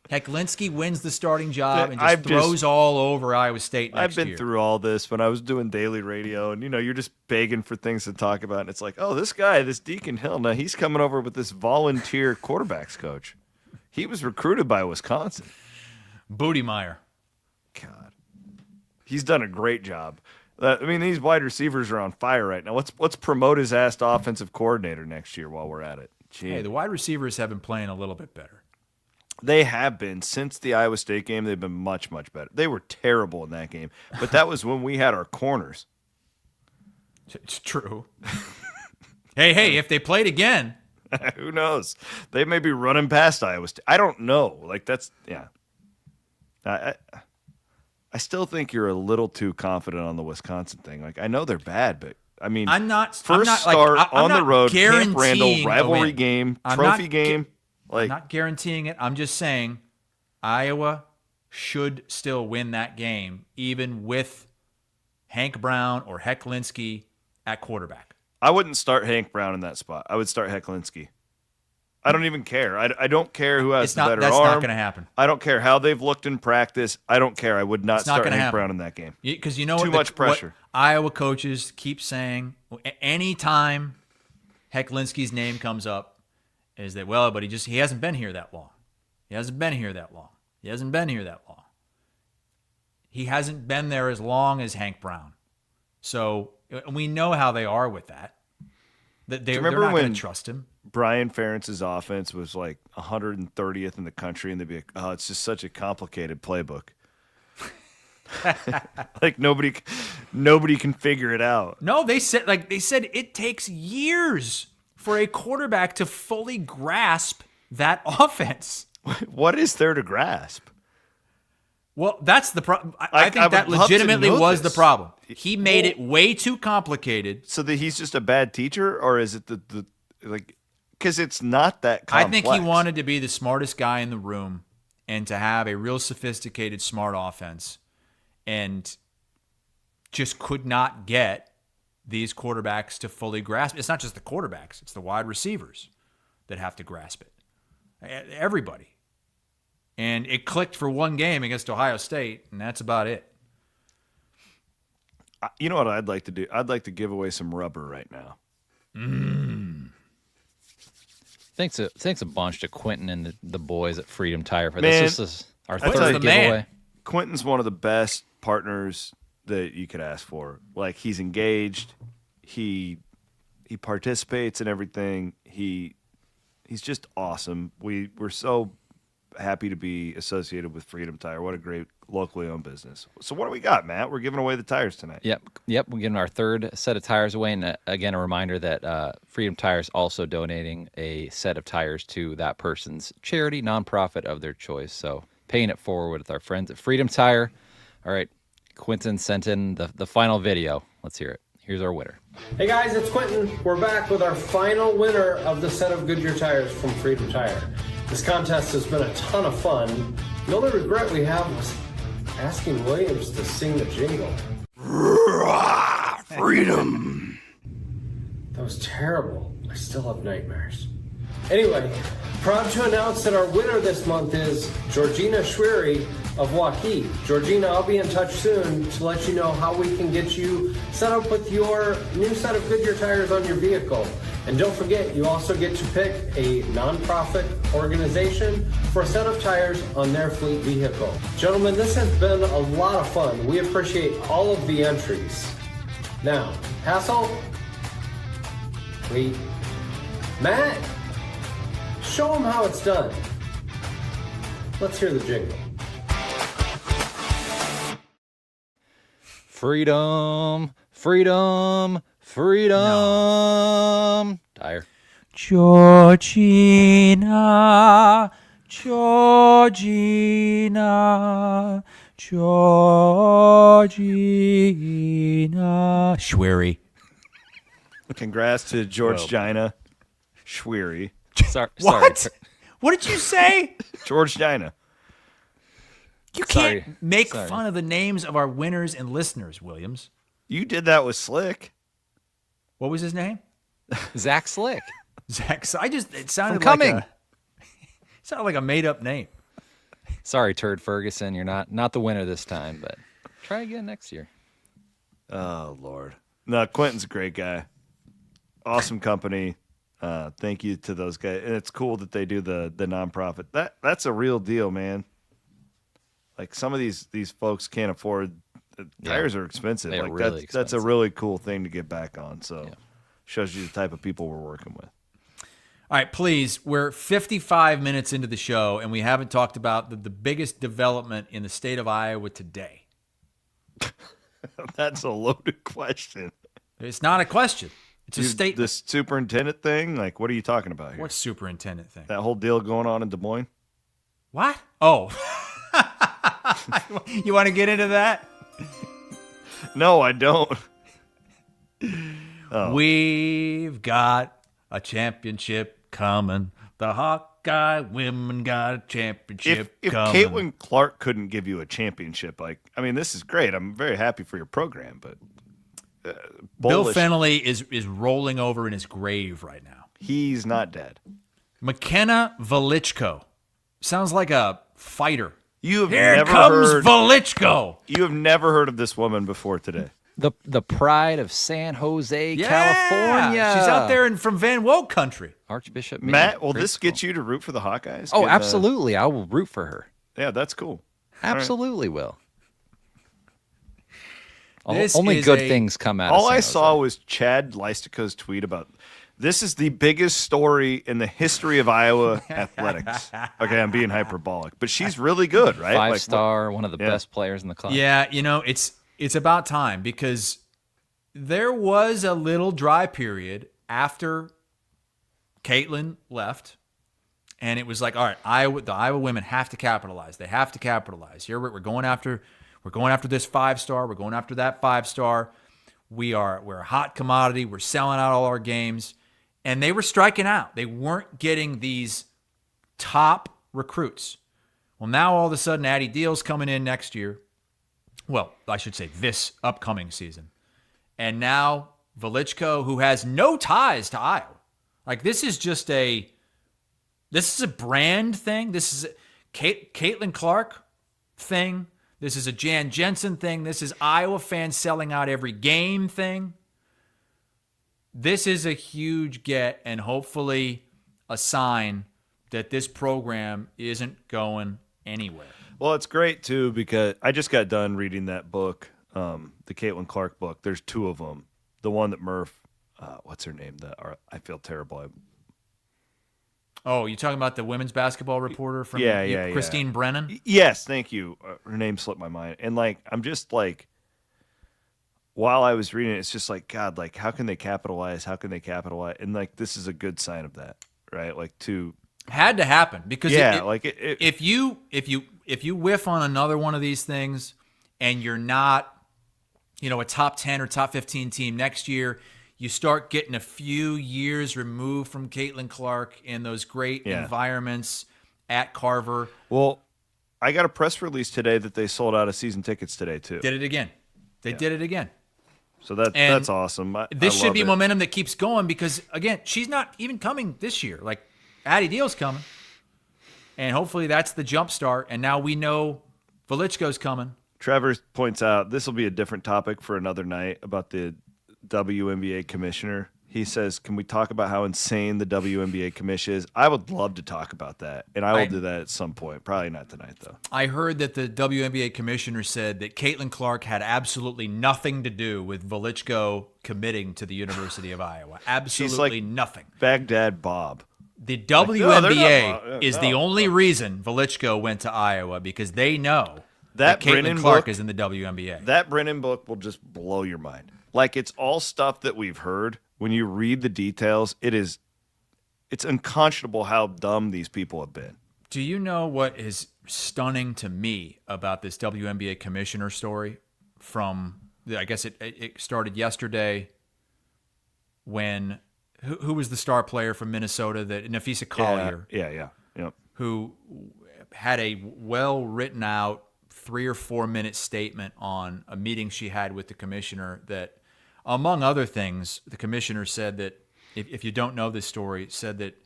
Hecklinski wins the starting job and just throws all over Iowa State next year. I've been through all this when I was doing daily radio, and you're just begging for things to talk about, and it's this guy, this Deacon Hill, now he's coming over with this volunteer quarterbacks coach. He was recruited by Wisconsin. Bootymeyer. God. He's done a great job. These wide receivers are on fire right now. Let's promote his ass to offensive coordinator next year while we're at it. Gee. Hey, the wide receivers have been playing a little bit better. They have been. Since the Iowa State game, they've been much, much better. They were terrible in that game, but that was when we had our corners. It's true. Hey, if they played again. Who knows? They may be running past Iowa State. I don't know. I still think you're a little too confident on the Wisconsin thing. Like, I know they're bad, but I mean, I'm not. First I'm not, start like, I'm on the not road, Camp Randall, guaranteeing a rivalry win. game, I'm trophy not game. I'm not guaranteeing it. I'm just saying Iowa should still win that game, even with Hank Brown or Hecklinski at quarterback. I wouldn't start Hank Brown in that spot. I would start Hecklinski. I don't even care. I don't care who has the better that's arm. That's not going to happen. I don't care how they've looked in practice. I don't care. I would not start Hank Brown in that game. Because you know Too much pressure. What Iowa coaches keep saying anytime Hecklinski's name comes up is that, well, but he hasn't been here that long. He hasn't been here that long. He hasn't been here that long. He hasn't been there as long as Hank Brown. So we know how they are with that. They're not going to trust him. Brian Ferentz's offense was like 130th in the country, and they'd be like, oh, it's just such a complicated playbook. Like nobody can figure it out. No, they said it takes years for a quarterback to fully grasp that offense. What is there to grasp? Well, that's the problem. I think that legitimately was the problem. He made it way too complicated. So that he's just a bad teacher, or is it the like? Because it's not that complex. I think he wanted to be the smartest guy in the room and to have a real sophisticated, smart offense, and just could not get these quarterbacks to fully grasp it. It's not just the quarterbacks; it's the wide receivers that have to grasp it. Everybody. And it clicked for one game against Ohio State, and that's about it. You know what I'd like to do? I'd like to give away some rubber right now. Thanks a bunch to Quentin and the boys at Freedom Tire for Man, this. This is our I tell third you, giveaway. Quentin's one of the best partners that you could ask for. Like, he's engaged. He participates in everything. He's just awesome. We're so happy to be associated with Freedom Tire. What a great locally owned business. So what do we got, Matt? We're giving away the tires tonight. Yep. We're giving our third set of tires away. And again, a reminder that Freedom Tire is also donating a set of tires to that person's charity, nonprofit of their choice. So paying it forward with our friends at Freedom Tire. All right. Quentin sent in the final video. Let's hear it. Here's our winner. Hey guys, it's Quentin. We're back with our final winner of the set of Goodyear tires from Freedom Tire. This contest has been a ton of fun. The only regret we have was asking Williams to sing the jingle. Freedom. That was terrible. I still have nightmares. Anyway, proud to announce that our winner this month is Georgina Schwery of Waukee. Georgina, I'll be in touch soon to let you know how we can get you set up with your new set of Goodyear tires on your vehicle. And don't forget, you also get to pick a nonprofit organization for a set of tires on their fleet vehicle. Gentlemen, this has been a lot of fun. We appreciate all of the entries. Now, Hassel, Matt, show them how it's done. Let's hear the jingle. Freedom, freedom, freedom. No. Tire. Georgina, Georgina, Georgina. Schwery. Congrats to Georgina Schwery. What? What did you say? Georgina. You can't make fun of the names of our winners and listeners, Williams. You did that with Slick. What was his name? Zach Slick. Zach. It sounded sounded like a made-up name. Sorry, Turd Ferguson. You're not the winner this time, but try again next year. Oh, Lord. No, Quentin's a great guy. Awesome company. Thank you to those guys. And it's cool that they do the nonprofit. That's a real deal, man. Like, some of these folks can't afford tires are expensive. They're like really expensive. That's a really cool thing to get back on. So shows you the type of people we're working with. All right, please. We're 55 minutes into the show, and we haven't talked about the biggest development in the state of Iowa today. That's a loaded question. It's not a question. It's a statement. The superintendent thing? Like, what are you talking about here? What superintendent thing? That whole deal going on in Des Moines? What? Oh. You want to get into that? No, I don't. Oh. We've got a championship coming. The Hawkeye women got a championship If coming. Caitlin Clark couldn't give you a championship, this is great. I'm very happy for your program, but Bill bullish. Fennelly is rolling over in his grave right now. He's not dead. McKenna Velichko. Sounds like a fighter. You have Here never comes heard Velichko. You have never heard of this woman before today. The pride of San Jose, Yeah. California. She's out there from Van Woke country. Archbishop Matt, will Great this school. get you to root for the Hawkeyes? Oh, Get, absolutely. I will root for her. Yeah, that's cool. Absolutely will. This Only is good a- thing come out All of San I Jose. saw was Chad Leistica's tweet about this is the biggest story in the history of Iowa athletics. Okay, I'm being hyperbolic, but she's really good, right? Five-star, one of the Yeah. best players in the class. Yeah, it's about time because there was a little dry period after Caitlin left, and it was like, all right, the Iowa women have to capitalize. They have to capitalize. Here we're going after this 5-star. We're going after that 5-star. We're a hot commodity. We're selling out all our games, and they were striking out. They weren't getting these top recruits. Well, now all of a sudden, Addie Deal's coming in next year. Well, I should say this upcoming season. And now Velichko, who has no ties to Iowa. Like, this is a brand thing. This is a Caitlin Clark thing. This is a Jan Jensen thing. This is Iowa fans selling out every game thing. This is a huge get and hopefully a sign that this program isn't going anywhere. Well, it's great, too, because I just got done reading that book, the Caitlin Clark book. There's 2 of them. The one that Murph, what's her name? I feel terrible. Oh, you talking about the women's basketball reporter from Christine Brennan? Yes, thank you. Her name slipped my mind. And, I'm just while I was reading it, it's just God, how can they capitalize? How can they capitalize? And, this is a good sign of that, right? Had to happen because if if you whiff on another one of these things and you're not, a top 10 or top 15 team next year, you start getting a few years removed from Caitlin Clark in those great environments at Carver. Well, I got a press release today that they sold out of season tickets today too. Did it again. They did it again. So that's awesome. This should love be it. momentum that keeps going because, again, she's not even coming this year. Addie Deal's coming. And hopefully that's the jump start. And now we know Velichko's coming. Trevor points out this will be a different topic for another night about the WNBA commissioner. He says, can we talk about how insane the WNBA commission is? I would love to talk about that, and I will do that at some point. Probably not tonight, though. I heard that the WNBA commissioner said that Caitlin Clark had absolutely nothing to do with Velichko committing to the University of Iowa. Absolutely nothing. Baghdad Bob. The WNBA is the only reason Velichko went to Iowa because they know that Caitlin Clark is in the WNBA. That Brennan book will just blow your mind. It's all stuff that we've heard. When you read the details, it's unconscionable how dumb these people have been. Do you know what is stunning to me about this WNBA commissioner story from, I guess it started yesterday when, who was the star player from Minnesota, Nafisa Collier? Yep. Who had a well-written out 3 or 4 minute statement on a meeting she had with the commissioner that, among other things, the commissioner said that, if you don't know this story, said that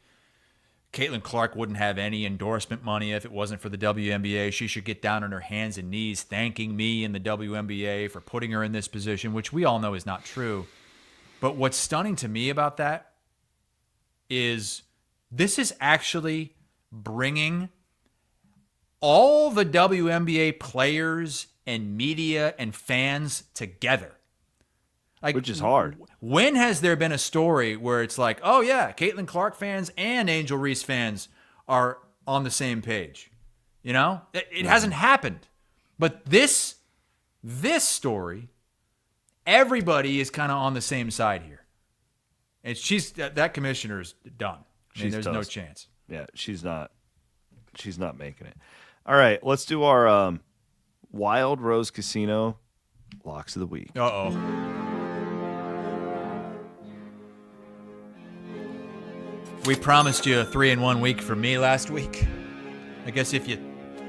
Caitlin Clark wouldn't have any endorsement money if it wasn't for the WNBA. She should get down on her hands and knees thanking me and the WNBA for putting her in this position, which we all know is not true. But what's stunning to me about that is this is actually bringing all the WNBA players and media and fans together. Which is hard. When has there been a story where it's like, oh yeah, Caitlin Clark fans and Angel Reese fans are on the same page? It hasn't happened. But this story, everybody is kind of on the same side here. And that commissioner's done. There's no chance. Yeah, she's not making it. All right, let's do our Wild Rose Casino locks of the week. Uh-oh. We promised you a 3-1 week for me last week. I guess if you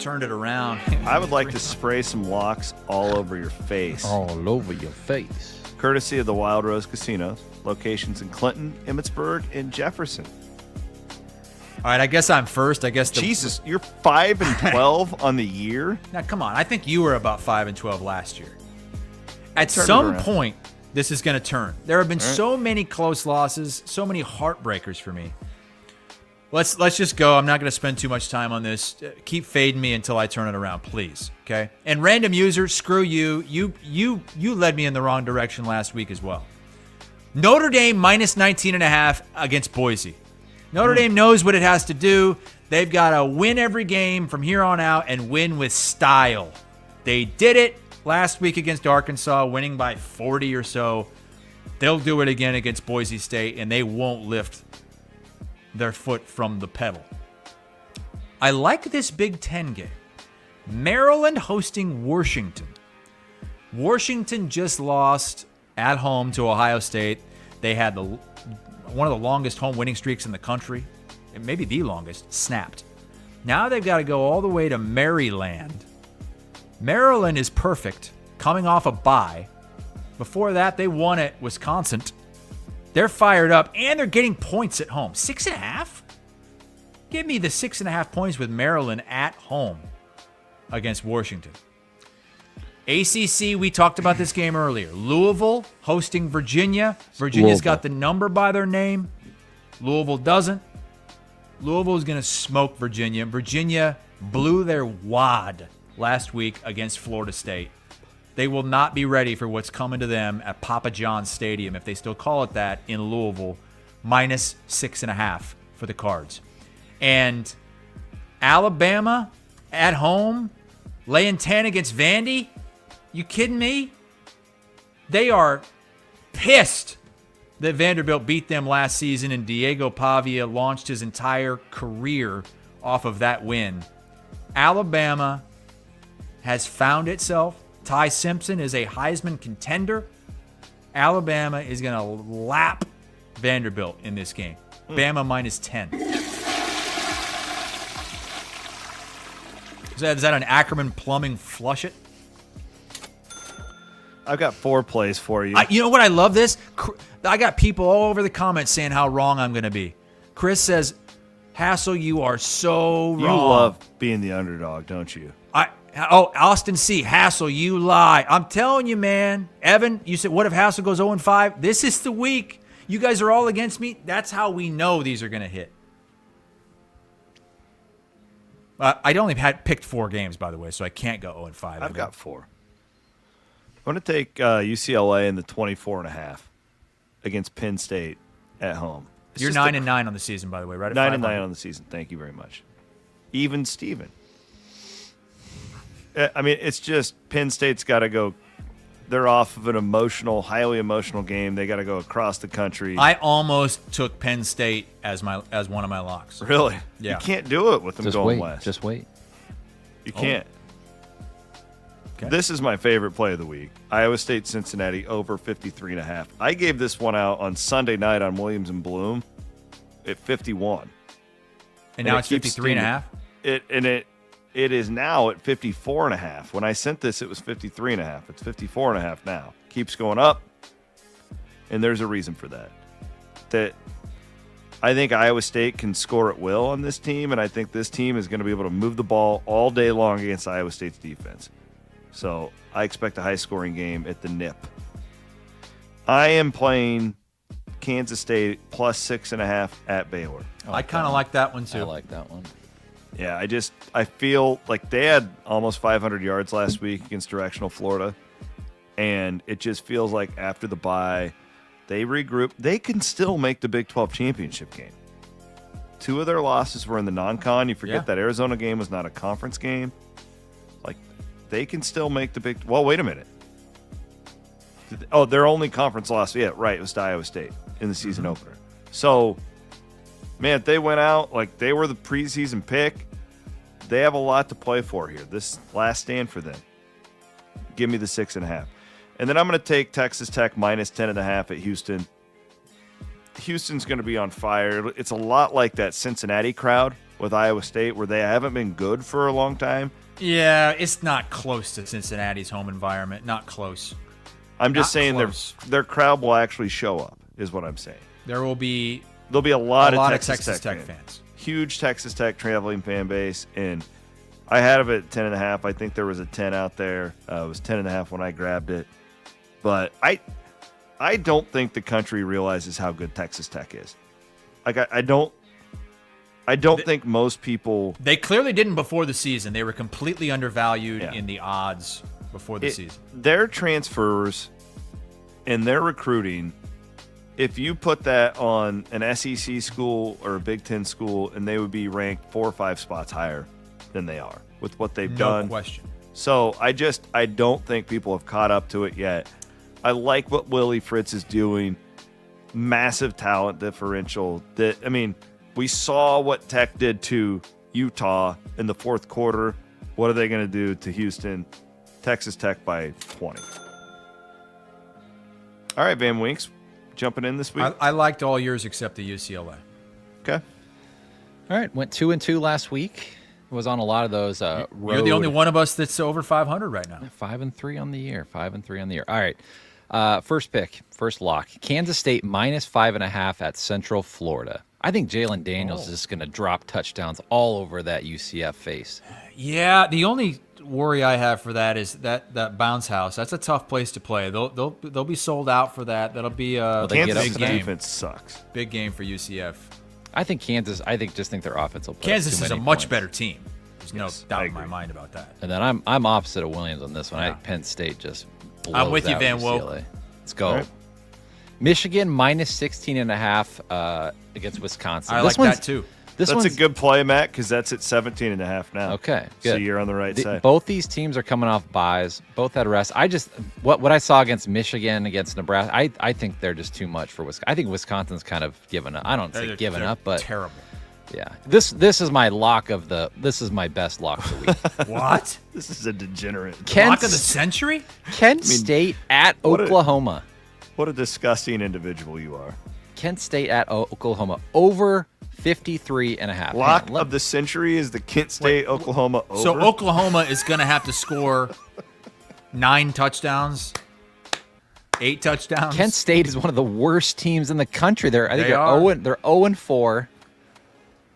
turned it around. I would like to spray some locks all over your face. All over your face. Courtesy of the Wild Rose Casino. Locations in Clinton, Emmitsburg, and Jefferson. All right, I guess I'm first. I guess Jesus, you're 5-12 on the year? Now, come on. I think you were about 5-12 last year. At some point, this is going to turn. There have been so many close losses, so many heartbreakers for me. Let's just go. I'm not going to spend too much time on this. Keep fading me until I turn it around, please. Okay? And random user, screw you. You led me in the wrong direction last week as well. Notre Dame minus 19.5 against Boise. Notre Dame knows what it has to do. They've got to win every game from here on out and win with style. They did it last week against Arkansas, winning by 40 or so. They'll do it again against Boise State, and they won't lift their foot from the pedal. I like this Big Ten game. Maryland hosting Washington. Washington just lost at home to Ohio State. They had one of the longest home winning streaks in the country, and maybe the longest, snapped. Now they've got to go all the way to Maryland. Maryland is perfect, coming off a bye. Before that, they won at Wisconsin. They're fired up, and they're getting points at home. 6.5? Give me the 6.5 points with Maryland at home against Washington. ACC, we talked about this game earlier. Louisville hosting Virginia. Virginia's got the number by their name. Louisville doesn't. Louisville is going to smoke Virginia. Virginia blew their wad last week against Florida State. They will not be ready for what's coming to them at Papa John's Stadium, if they still call it that, in Louisville. Minus 6.5 for the Cards. And Alabama at home, laying 10 against Vandy. You kidding me? They are pissed that Vanderbilt beat them last season, and Diego Pavia launched his entire career off of that win. Alabama has found itself. Ty Simpson is a Heisman contender. Alabama is going to lap Vanderbilt in this game. Bama minus 10. Is that an Ackerman Plumbing flush it? I've got 4 plays for you. You know what? I love this. I got people all over the comments saying how wrong I'm going to be. Chris says, Hassel, you are so wrong. You love being the underdog, don't you? Austin C. Hassel, you lie. I'm telling you, man. Evan, you said, what if Hassel goes 0-5? This is the week. You guys are all against me. That's how we know these are going to hit. I'd only picked 4 games, by the way, so I can't go 0-5. I've got 4. I'm going to take UCLA in the 24.5 against Penn State at home. You're 9-9 on the season, by the way, right? 9-9 on the season. Thank you very much. Even Steven. I mean, it's just Penn State's got to go. They're off of an highly emotional game. They got to go across the country. I almost took Penn State as one of my locks. Really? Yeah. You can't do it with them going west. Just wait. You can't. Okay. This is my favorite play of the week. Iowa State, Cincinnati, over 53.5. I gave this one out on Sunday night on Williams and Bloom at 51. And now it's 53.5? It is now at 54.5. When I sent this, it was 53.5. It's 54.5 now. Keeps going up, and there's a reason for that. That I think Iowa State can score at will on this team, and I think this team is going to be able to move the ball all day long against Iowa State's defense. So I expect a high-scoring game at the nip. I am playing Kansas State plus 6.5 at Baylor. I kind of like that one, too. I like that one. Yeah, I feel like they had almost 500 yards last week against directional Florida, and it just feels like after the bye, they regroup. They can still make the Big 12 championship game. 2 of their losses were in the non-con. You forget that Arizona game was not a conference game. Like, they can still make the Big – well, wait a minute. Oh, their only conference loss – yeah, right, it was to Iowa State in the season opener. So – man, they went out like they were the preseason pick. They have a lot to play for here. This last stand for them. Give me the 6.5. And then I'm going to take Texas Tech minus 10.5 at Houston. Houston's going to be on fire. It's a lot like that Cincinnati crowd with Iowa State where they haven't been good for a long time. Yeah, it's not close to Cincinnati's home environment. Not close. I'm just saying their crowd will actually show up, is what I'm saying. There'll be a lot of Texas Tech fans. Huge Texas Tech traveling fan base, and I had it at 10.5. I think there was a 10 out there. It was 10.5 when I grabbed it. But I don't think the country realizes how good Texas Tech is. Like I don't think most people. They clearly didn't before the season. They were completely undervalued in the odds before the season. Their transfers and their recruiting, if you put that on an SEC school or a Big Ten school, and they would be ranked 4 or 5 spots higher than they are with what they've done. No question. So I don't think people have caught up to it yet. I like what Willie Fritz is doing. Massive talent differential. We saw what Tech did to Utah in the fourth quarter. What are they going to do to Houston? Texas Tech by 20. All right, Van Winks, jumping in this week. I liked all yours except the UCLA. Okay. All right, went 2-2 last week. Was on a lot of those road. You're the only one of us that's over 500 right now. 5-3 on the year. 5-3 on the year. All right. First pick, first lock. Kansas State minus 5.5 at Central Florida. I think Jalen Daniels is just going to drop touchdowns all over that UCF face. Yeah, the only worry I have for that is that bounce house. That's a tough place to play. They'll be sold out for that. That'll be a Kansas big game. Defense sucks. Big game for UCF. I think Kansas. Just think their offense will put Kansas up is a much better team. There's no doubt in my mind about that. And then I'm opposite of Williams on this one. I think Penn State just blows I'm with you, out Van UCLA. Woke. Let's go. Right. Michigan minus 16.5 against Wisconsin. I like that too. That's a good play, Matt, because that's at 17.5 now. Okay, good. So you're on the right side. Both these teams are coming off buys. Both had rest. What I saw against Michigan, against Nebraska, I think they're just too much for Wisconsin. I think Wisconsin's kind of given up. I don't say given up, but terrible. Yeah, this is my lock of the. This is my best lock of the week. What? This is a degenerate. Lock of the century? Kent State at Oklahoma. What a disgusting individual you are. Kent State at Oklahoma over 53.5. Lock of the century is the Kent State Oklahoma over. So Oklahoma is going to have to score 9 touchdowns, 8 touchdowns. Kent State is one of the worst teams in the country. They're 0-4.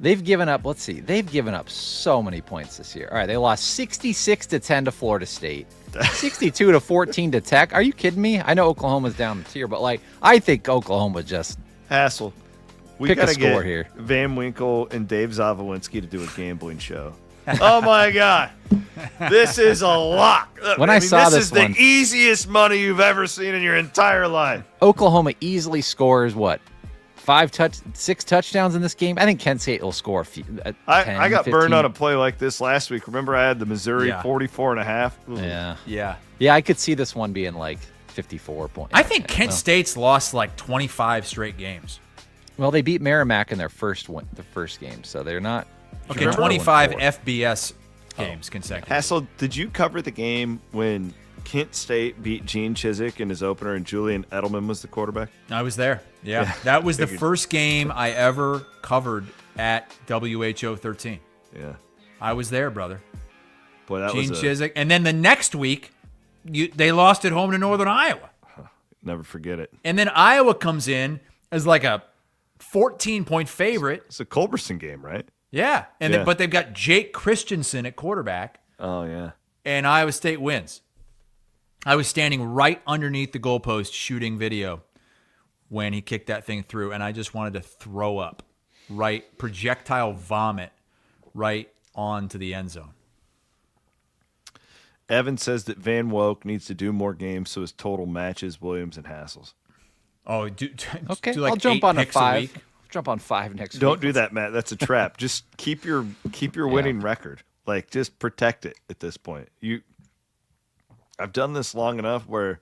They've given up, they've given up so many points this year. All right, they lost 66-10 to Florida State. 62-14 to Tech. Are you kidding me? I know Oklahoma's down the tier, but I think Oklahoma just Hassel. We pick a gotta score get here. Van Winkle and Dave Zavolinsky to do a gambling show. Oh my God, this is a lock. This is the easiest money you've ever seen in your entire life. Oklahoma easily scores 6 touchdowns in this game. I think Kent State will score 10, I got 15. burned on a play like this last week. Remember I had the Missouri 44.5? Yeah, I could see this one being 54 points. I think Kent State's lost 25 straight games. Well, they beat Merrimack in their first game, so they're not. Okay, 25 FBS games consecutive. Hassel, did you cover the game when Kent State beat Gene Chizik in his opener and Julian Edelman was the quarterback? I was there. Yeah. That was the first game I ever covered at WHO 13. Yeah. I was there, brother. Boy, that Gene Chizik. And then the next week, they lost at home to Northern Iowa. Never forget it. And then Iowa comes in as a 14-point favorite. It's a Culberson game, right? Yeah. But they've got Jake Christensen at quarterback. Oh, yeah. And Iowa State wins. I was standing right underneath the goalpost shooting video when he kicked that thing through, and I just wanted to throw up, projectile vomit right onto the end zone. Evan says that Van Woke needs to do more games so his total matches Williams and Hassel's. Oh, okay. Do I'll jump on a 5. week? Jump on 5 next week. Don't do that, Matt. That's a trap. Just keep your winning record. Just protect it at this point. I've done this long enough where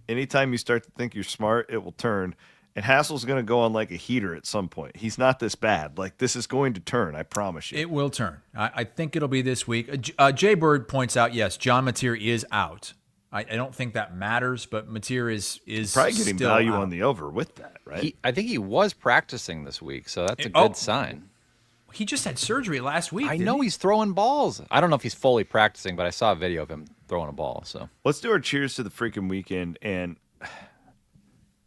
anytime you start to think you're smart, it will turn. And Hassel's going to go on a heater at some point. He's not this bad. This is going to turn, I promise you. It will turn. I think it'll be this week. Jay Bird points out, yes, John Mateer is out. I don't think that matters, but Mateer is probably getting still value out. on the over with that, right? I think he was practicing this week, so that's a good sign. He just had surgery last week. I know he's throwing balls. I don't know if he's fully practicing, but I saw a video of him throwing a ball. So let's do our cheers to the freaking weekend. And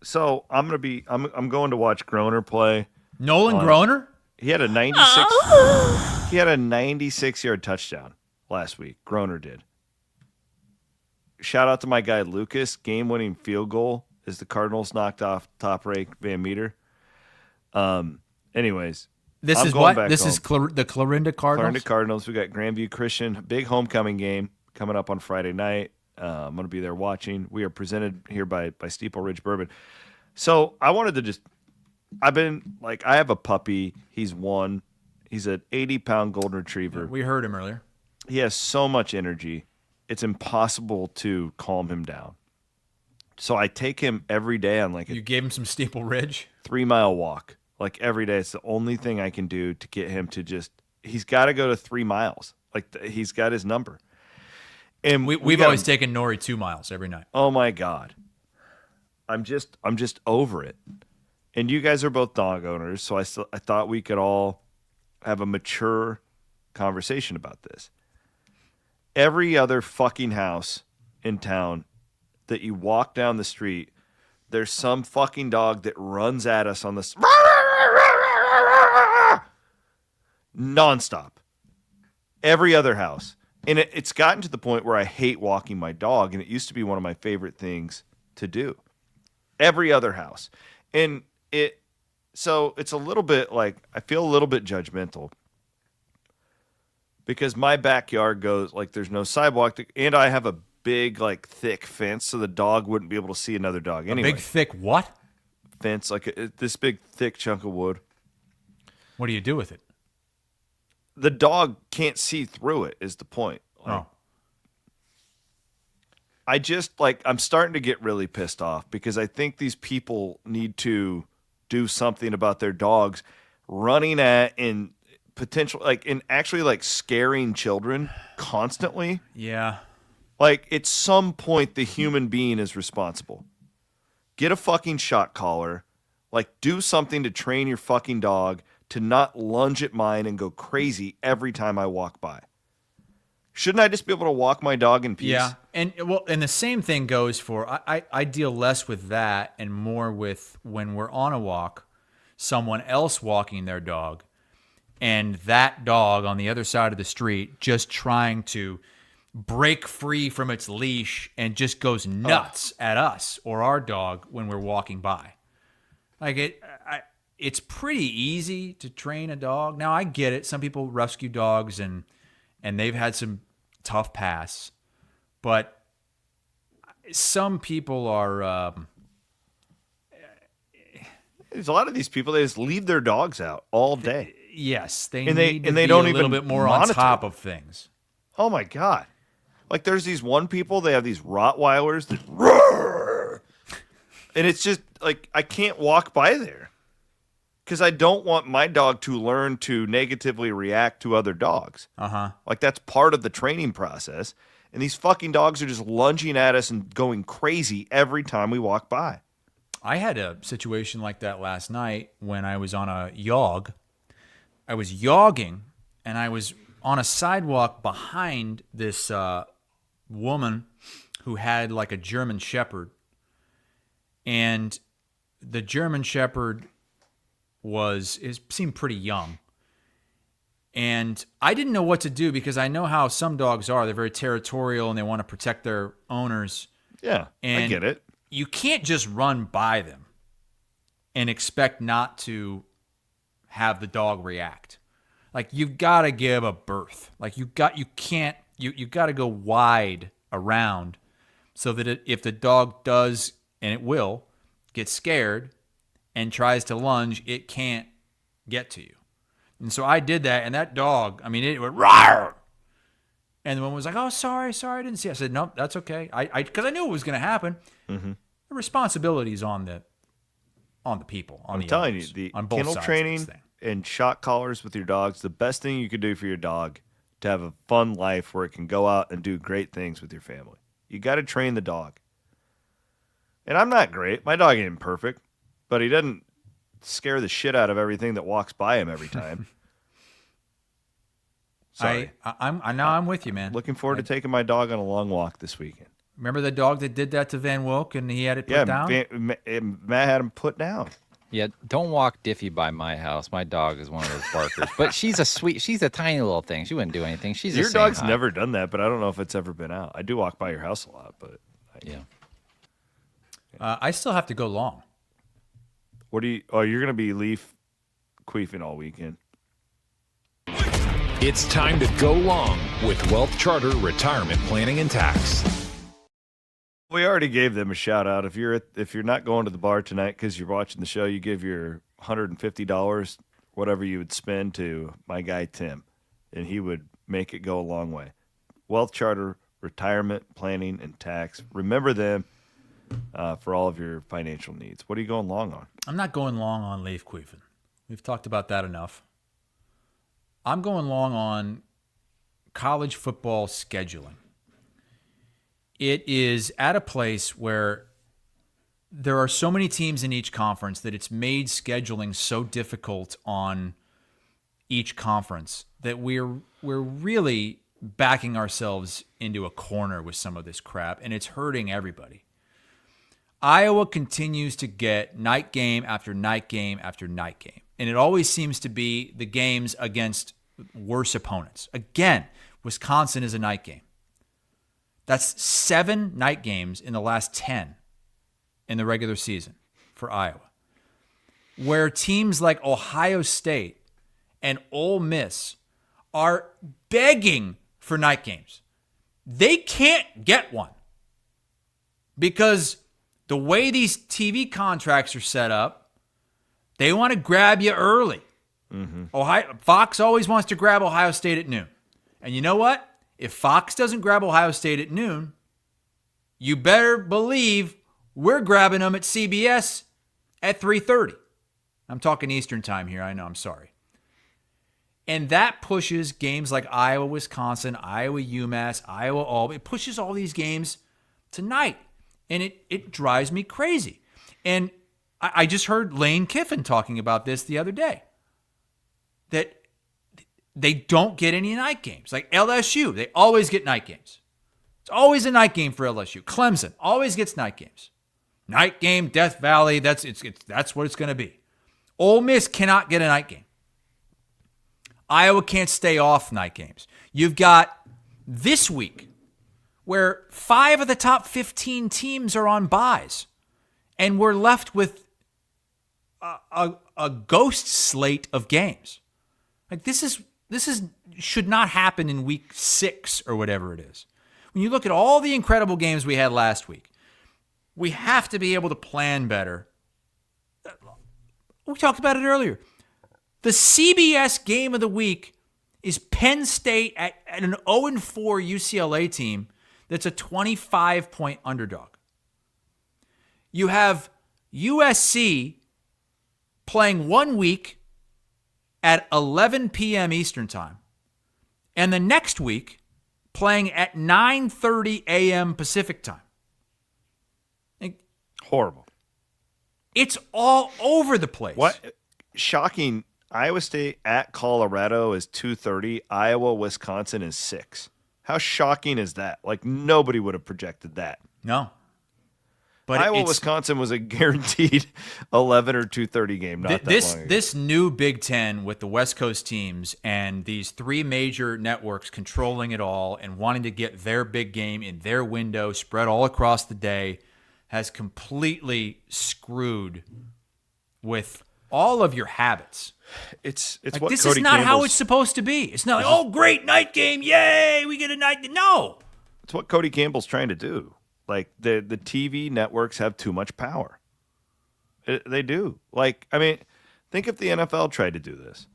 so I'm going to watch Groner play. Nolan Groner? He had a 96-yard touchdown last week. Groner did. Shout out to my guy Lucas. Game-winning field goal as the Cardinals knocked off top-ranked Van Meter. Anyways. This is what? This is the Clarinda Cardinals? Clarinda Cardinals. We got Grandview Christian. Big homecoming game coming up on Friday night. I'm going to be there watching. We are presented here by Steeple Ridge Bourbon. So I wanted to just – I have a puppy. He's one. He's an 80-pound golden retriever. We heard him earlier. He has so much energy. It's impossible to calm him down. So I take him every day on You gave him some Steeple Ridge? 3-mile walk. Like every day, it's the only thing I can do to get him to he's got to go to 3 miles. Like he's got his number. And we've always taken Nori 2 miles every night. Oh my God. I'm just over it. And you guys are both dog owners. So I thought we could all have a mature conversation about this. Every other fucking house in town that you walk down the street, there's some fucking dog that runs at us on the nonstop. Every other house. And it's gotten to the point where I hate walking my dog, and it used to be one of my favorite things to do. Every other house. And so it's a little bit like, I feel a little bit judgmental because my backyard goes, like, there's no sidewalk, and I have a big, like, thick fence so the dog wouldn't be able to see another dog anyway. A big, thick what? Fence, like this big, thick chunk of wood. What do you do with it? The dog can't see through it is the point. I'm starting to get really pissed off because I think these people need to do something about their dogs running at and potential, like, and actually, like, scaring children constantly. Yeah. Like, at some point, the human being is responsible. Get a fucking shot collar. Like, do something to train your fucking dog to not lunge at mine and go crazy every time I walk by. Shouldn't I just be able to walk my dog in peace? Yeah, and the same thing goes for, I deal less with that and more with when we're on a walk, someone else walking their dog, and that dog on the other side of the street just trying to break free from its leash and just goes nuts at us or our dog when we're walking by. Like, it's pretty easy to train a dog. Now, I get it. Some people rescue dogs and they've had some tough paths, but some people are. There's a lot of these people. They just leave their dogs out all day. Yes, they and need they to be don't a even little bit more monitor. on top of things. Oh my God! Like there's these one people. They have these Rottweilers that roar, and it's just like I can't walk by there. Because I don't want my dog to learn to negatively react to other dogs. Like, that's part of the training process. And these fucking dogs are just lunging at us and going crazy every time we walk by. I had a situation like that last night when I was on a jog. I was jogging, and I was on a sidewalk behind this woman who had, like, a German Shepherd. And the German Shepherd seemed pretty young. And I didn't know what to do because I know how some dogs are. They're very territorial and they want to protect their owners. Yeah, and I get it. You can't just run by them and expect not to have the dog react. Like, you've got to give a berth. Like, you got to go wide around so that if the dog does, and it will, get scared and tries to lunge, it can't get to you. And so I did that, and that dog, I mean, it went rawr! And the woman was like, "Oh, sorry, I didn't see." I said, "No, that's okay." Because I knew it was going to happen. Mm-hmm. The responsibility is on the people. I'm telling you, the kennel training and shot collars with your dogs, the best thing you could do for your dog to have a fun life where it can go out and do great things with your family. You got to train the dog. And I'm not great. My dog ain't perfect, but he doesn't scare the shit out of everything that walks by him every time. Sorry. I'm with you, man. Looking forward to taking my dog on a long walk this weekend. Remember the dog that did that to Van Wilk and he had it put down? Matt had him put down. Yeah, don't walk Diffie by my house. My dog is one of those barkers. But she's a tiny little thing. She wouldn't do anything. She's Your dog's never done that, but I don't know if it's ever been out. I do walk by your house a lot, but yeah. I still have to go long. What do you? Oh, you're gonna be leaf queefing all weekend. It's time to go long with Wealth Charter Retirement Planning and Tax. We already gave them a shout out. If you're not going to the bar tonight because you're watching the show, you give your $150, whatever you would spend, to my guy Tim, and he would make it go a long way. Wealth Charter Retirement Planning and Tax. Remember them for all of your financial needs. What are you going long on? I'm not going long on leaf queefing. We've talked about that enough. I'm going long on college football scheduling. It is at a place where there are so many teams in each conference that it's made scheduling so difficult on each conference that we're really backing ourselves into a corner with some of this crap, and it's hurting everybody. Iowa continues to get night game after night game after night game, and it always seems to be the games against worse opponents. Again, Wisconsin is a night game. That's 7 night games in the last 10 in the regular season for Iowa, where teams like Ohio State and Ole Miss are begging for night games. They can't get one because the way these TV contracts are set up, they want to grab you early. Mm-hmm. Fox always wants to grab Ohio State at noon. And you know what? If Fox doesn't grab Ohio State at noon, you better believe we're grabbing them at CBS at 3:30. I'm talking Eastern time here. I know. I'm sorry. And that pushes games like Iowa, Wisconsin, Iowa, UMass, Iowa, Albany. It pushes all these games tonight. And it drives me crazy. And I just heard Lane Kiffin talking about this the other day. That they don't get any night games. Like LSU, they always get night games. It's always a night game for LSU. Clemson always gets night games. Night game, Death Valley, that's what it's going to be. Ole Miss cannot get a night game. Iowa can't stay off night games. You've got this week where 5 of the top 15 teams are on buys, and we're left with a ghost slate of games. Like this should not happen in week 6 or whatever it is. When you look at all the incredible games we had last week, we have to be able to plan better. We talked about it earlier. The CBS game of the week is Penn State at an 0-4 UCLA team that's a 25-point underdog. You have USC playing 1 week at 11 p.m. Eastern time, and the next week playing at 9:30 a.m. Pacific time. Horrible. It's all over the place. What? Shocking. Iowa State at Colorado is 2:30. Iowa, Wisconsin is 6. How shocking is that? Like, nobody would have projected that. No. But Iowa, Wisconsin was a guaranteed 11 or 2:30 game. Not that long ago. This new Big Ten with the West Coast teams and these 3 major networks controlling it all and wanting to get their big game in their window spread all across the day has completely screwed with all of your habits. It's like, what this Cody is not Campbell's, how it's supposed to be. It's not like, oh, great night game, yay, we get a night game. No. It's what Cody Campbell's trying to do. Like, the TV networks have too much power. They do. Like, I mean, think if the NFL tried to do this.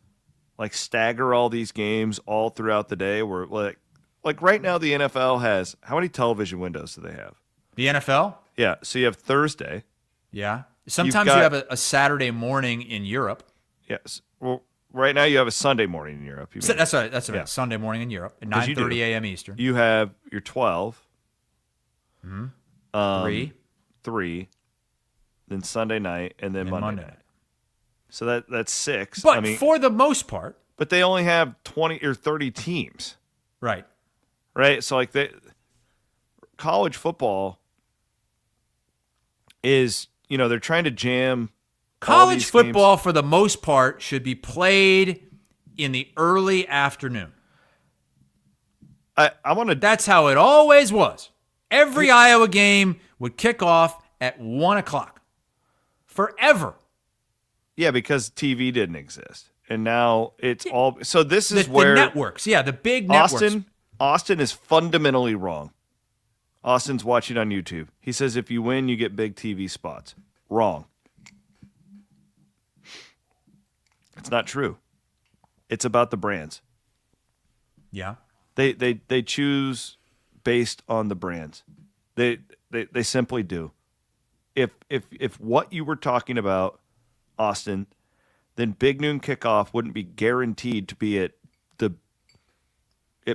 Like, stagger all these games all throughout the day. Where like right now the NFL has, how many television windows do they have? The NFL? Yeah. So you have Thursday. Yeah. Sometimes you have a Saturday morning in Europe. Yes. Well, right now you have a Sunday morning in Europe. That's right. Yeah. Sunday morning in Europe at 9:30 a.m. Eastern. You have your 12. Mm-hmm. 3, then Sunday night, and then Monday night. So that's 6. But for the most part. But they only have 20 or 30 teams. Right. Right? So, like, college football is, they're trying to jam college football, for the most part, should be played in the early afternoon. I want to. That's how it always was. Every Iowa game would kick off at 1 o'clock. Forever. Yeah, because TV didn't exist. And now it's all. So this is where. The networks. Yeah, the big networks. Austin is fundamentally wrong. Austin's watching on YouTube. He says if you win, you get big TV spots. Wrong. It's not true. It's about the brands. Yeah. They choose based on the brands. They simply do. If what you were talking about, Austin, then Big Noon Kickoff wouldn't be guaranteed to be at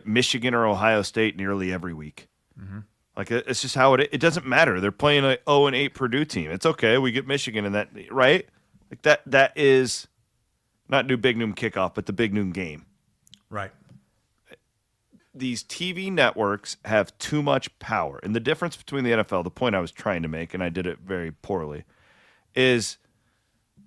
Michigan or Ohio State nearly every week. Mm-hmm. Like, it's just how it doesn't matter. They're playing a 0-8 Purdue team. It's okay. We get Michigan in that, right? Like that is not new Big Noon Kickoff, but the Big Noon game. Right. These TV networks have too much power. And the difference between the NFL, the point I was trying to make, and I did it very poorly, is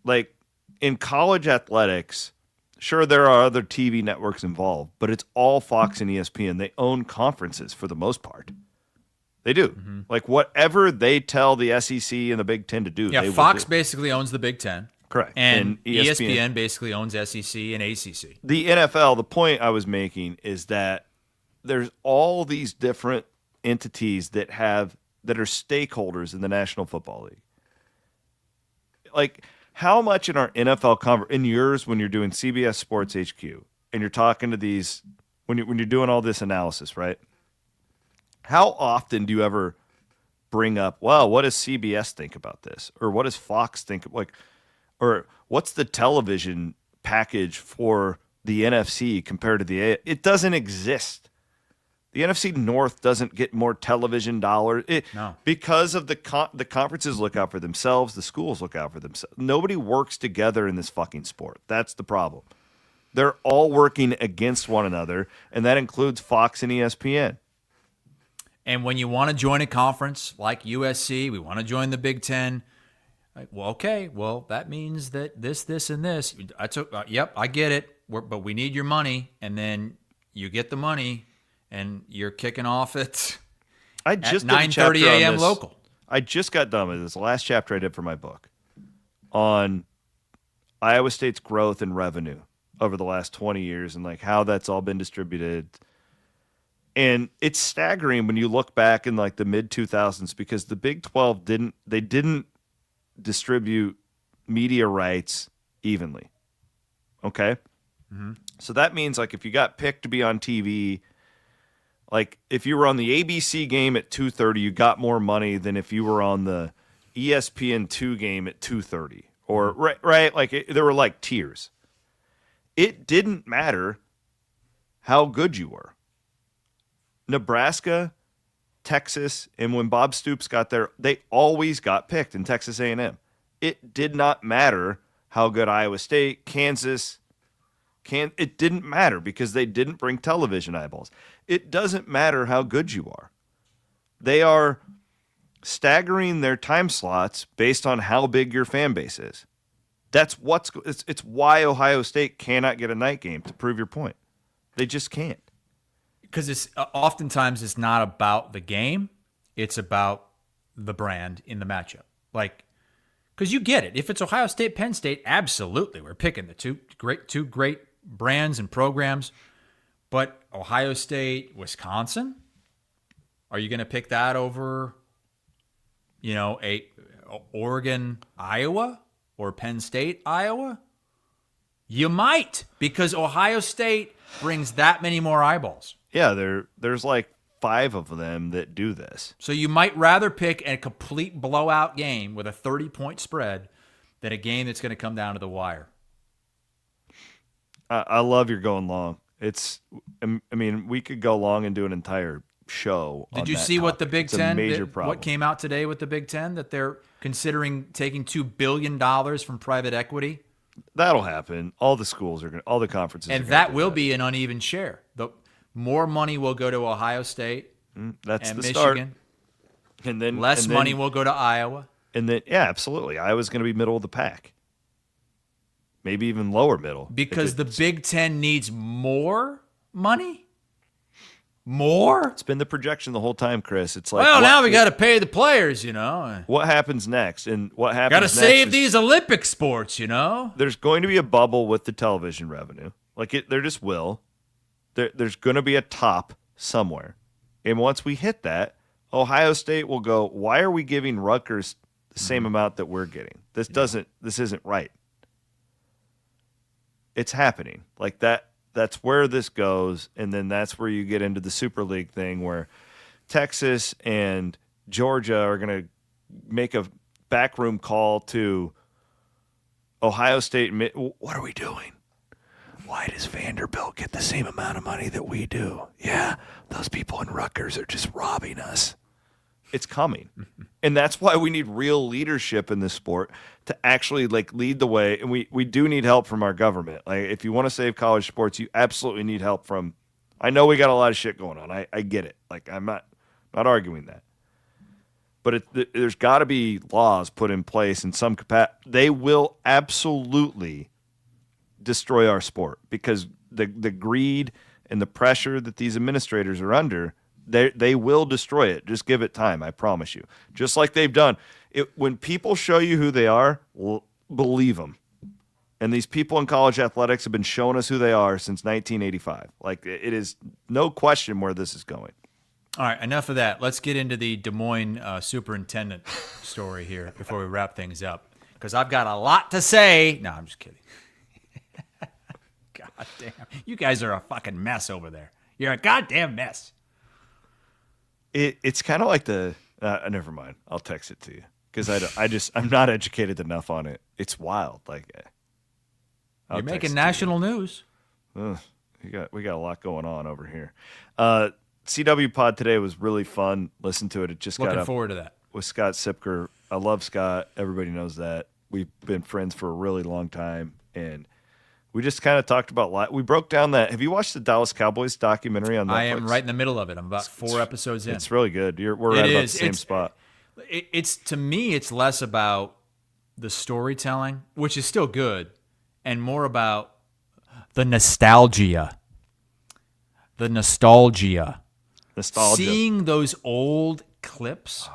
like in college athletics, sure, there are other TV networks involved, but it's all Fox and ESPN. They own conferences for the most part. They do. Mm-hmm. Like whatever they tell the SEC and the Big Ten to do. Yeah, Fox basically owns the Big Ten. Correct. And ESPN basically owns SEC and ACC. The NFL, the point I was making is that there's all these different entities that are stakeholders in the National Football League. Like, how much in our NFL in yours when you're doing CBS Sports HQ and you're talking to these when you're doing all this analysis, right? How often do you ever bring up, well, what does CBS think about this, or what does Fox think, or what's the television package for the NFC compared to the A? It doesn't exist. The NFC North doesn't get more television dollars. No. Because of the conferences look out for themselves, the schools look out for themselves. Nobody works together in this fucking sport. That's the problem. They're all working against one another, and that includes Fox and ESPN. And when you want to join a conference like USC, we want to join the Big Ten. Like, well, okay, well, that means that this, and this. Yep, I get it, but we need your money, and then you get the money. And you're kicking off at 9:30 a.m. local. I just got done with this last chapter I did for my book on Iowa State's growth and revenue over the last 20 years and like how that's all been distributed. And it's staggering when you look back in like the mid 2000s because the Big 12 didn't distribute media rights evenly. Okay? Mm-hmm. So that means like if you got picked to be on TV, like if you were on the ABC game at 2:30, you got more money than if you were on the ESPN2 game at 2:30. Or right, like there were like tiers. It didn't matter how good you were. Nebraska, Texas, and when Bob Stoops got there, they always got picked in Texas A&M. It did not matter how good Iowa State, Kansas, it didn't matter because they didn't bring television eyeballs. It doesn't matter how good you are. They are staggering their time slots based on how big your fan base is. It's why Ohio State cannot get a night game, to prove your point. They just can't. Because it's oftentimes it's not about the game, it's about the brand in the matchup. Like, because you get it. If it's Ohio State, Penn State, absolutely, we're picking the two great brands and programs. But Ohio State, Wisconsin, are you going to pick that over, a Oregon, Iowa, or Penn State, Iowa? You might, because Ohio State brings that many more eyeballs. Yeah, there's like 5 of them that do this. So you might rather pick a complete blowout game with a 30-point spread than a game that's going to come down to the wire. I love your going long. We could go long and do an entire show. Did on you that see what topic. the Big It's a Ten? major problem. What came out today with the Big Ten that they're considering taking $2 billion from private equity? That'll happen. All the schools are going. All the conferences, And are that gonna do will be an uneven share. The more money will go to Ohio State That's and the Michigan. start. And then Less money will go to Iowa. And then, yeah, absolutely. Iowa's going to be middle of the pack. Maybe even lower middle. Because the Big Ten needs more money? More? It's been the projection the whole time, Chris. It's like, Well, now we got to pay the players, you know. What happens next? And what happens Got to next save is these Olympic sports, you know. there's going to be a bubble with the television revenue. There just will. There's going to be a top somewhere. And once we hit that, Ohio State will go, why are we giving Rutgers the same amount that we're getting? This isn't right. It's happening. Like that. That's where this goes, and then that's where you get into the Super League thing where Texas and Georgia are going to make a backroom call to Ohio State. What are we doing? Why does Vanderbilt get the same amount of money that we do? Yeah, those people in Rutgers are just robbing us. It's coming. And that's why we need real leadership in this sport to actually lead the way. And we do need help from our government. Like, if you want to save college sports, you absolutely need help from. I know we got a lot of shit going on. I get it. Like, I'm not arguing that. But there's got to be laws put in place in some capacity. They will absolutely destroy our sport because the greed and the pressure that these administrators are under. They will destroy it. Just give it time, I promise you. Just like they've done. When people show you who they are, believe them. And these people in college athletics have been showing us who they are since 1985. Like, it is no question where this is going. All right, enough of that. Let's get into the Des Moines superintendent story here before we wrap things up. Because I've got a lot to say. No, I'm just kidding. God damn. You guys are a fucking mess over there. You're a goddamn mess. It's kind of like never mind. I'll text it to you because I'm not educated enough on it. It's wild. You're making national news. We got a lot going on over here. CW Pod today was really fun. Listen to it. It just got Looking up forward to that. with Scott Sipker. I love Scott. Everybody knows that. We've been friends for a really long time, and we just kind of talked about. We broke down that. Have you watched the Dallas Cowboys documentary on Netflix? I am right in the middle of it. I'm about 4 episodes in. It's really good. We're right about the same spot. It's to me, it's less about the storytelling, which is still good, and more about the nostalgia. Nostalgia. Seeing those old clips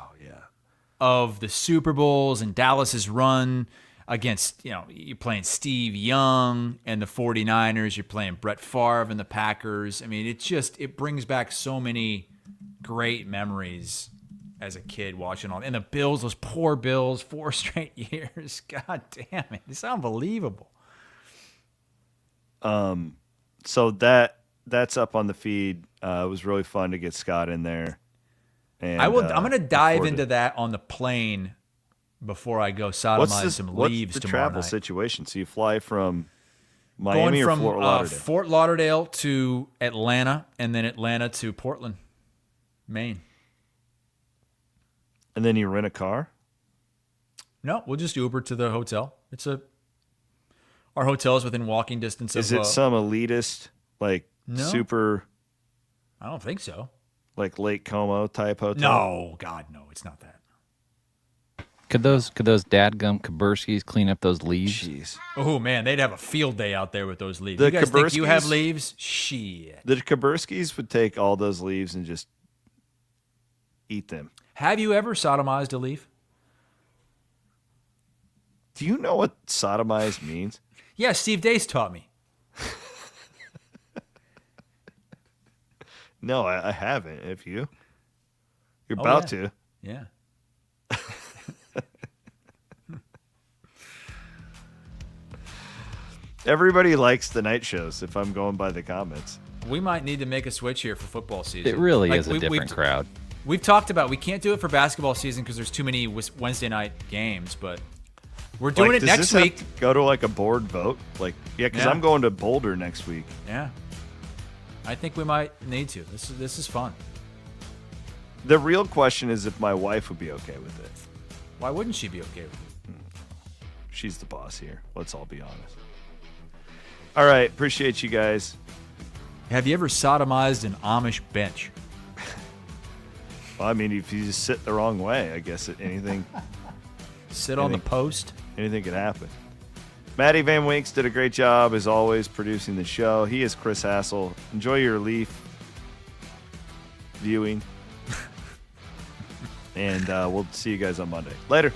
of the Super Bowls and Dallas's run against, you're playing Steve Young and the 49ers. You're playing Brett Favre and the Packers. I mean, it brings back so many great memories as a kid watching all. And the Bills, those poor Bills, 4 straight years. God damn it. It's unbelievable. So that's up on the feed. It was really fun to get Scott in there. And I'm going to dive into that on the plane before I go sodomize some leaves tomorrow night. What's the travel situation? So you fly from Miami or Fort Lauderdale? Fort Lauderdale to Atlanta, and then Atlanta to Portland, Maine. And then you rent a car? No, we'll just Uber to the hotel. Our hotel is within walking distance of... Is it some elitist, super... I don't think so. Like Lake Como type hotel? No, God, no, it's not that. Could those dadgum Kaburskis clean up those leaves? Jeez. Oh, man, they'd have a field day out there with those leaves. You guys think you have leaves? Shit. The Kaburskis would take all those leaves and just eat them. Have you ever sodomized a leaf? Do you know what sodomize means? Yeah, Steve Dace taught me. No, I haven't. Have you? You're about to. Yeah. Everybody likes the night shows, if I'm going by the comments. We might need to make a switch here for football season. It really is a different crowd. We've talked about we can't do it for basketball season because there's too many Wednesday night games, but we're doing it next week. Have to go to a board vote? Because I'm going to Boulder next week. Yeah. I think we might need to. This is fun. The real question is if my wife would be okay with it. Why wouldn't she be okay with it? She's the boss here. Let's all be honest. All right. Appreciate you guys. Have you ever sodomized an Amish bench? Well, I mean, if you just sit the wrong way, I guess anything. Sit on the post? Anything could happen. Matty Van Winks did a great job, as always, producing the show. He is Chris Hassel. Enjoy your Leaf viewing. And we'll see you guys on Monday. Later.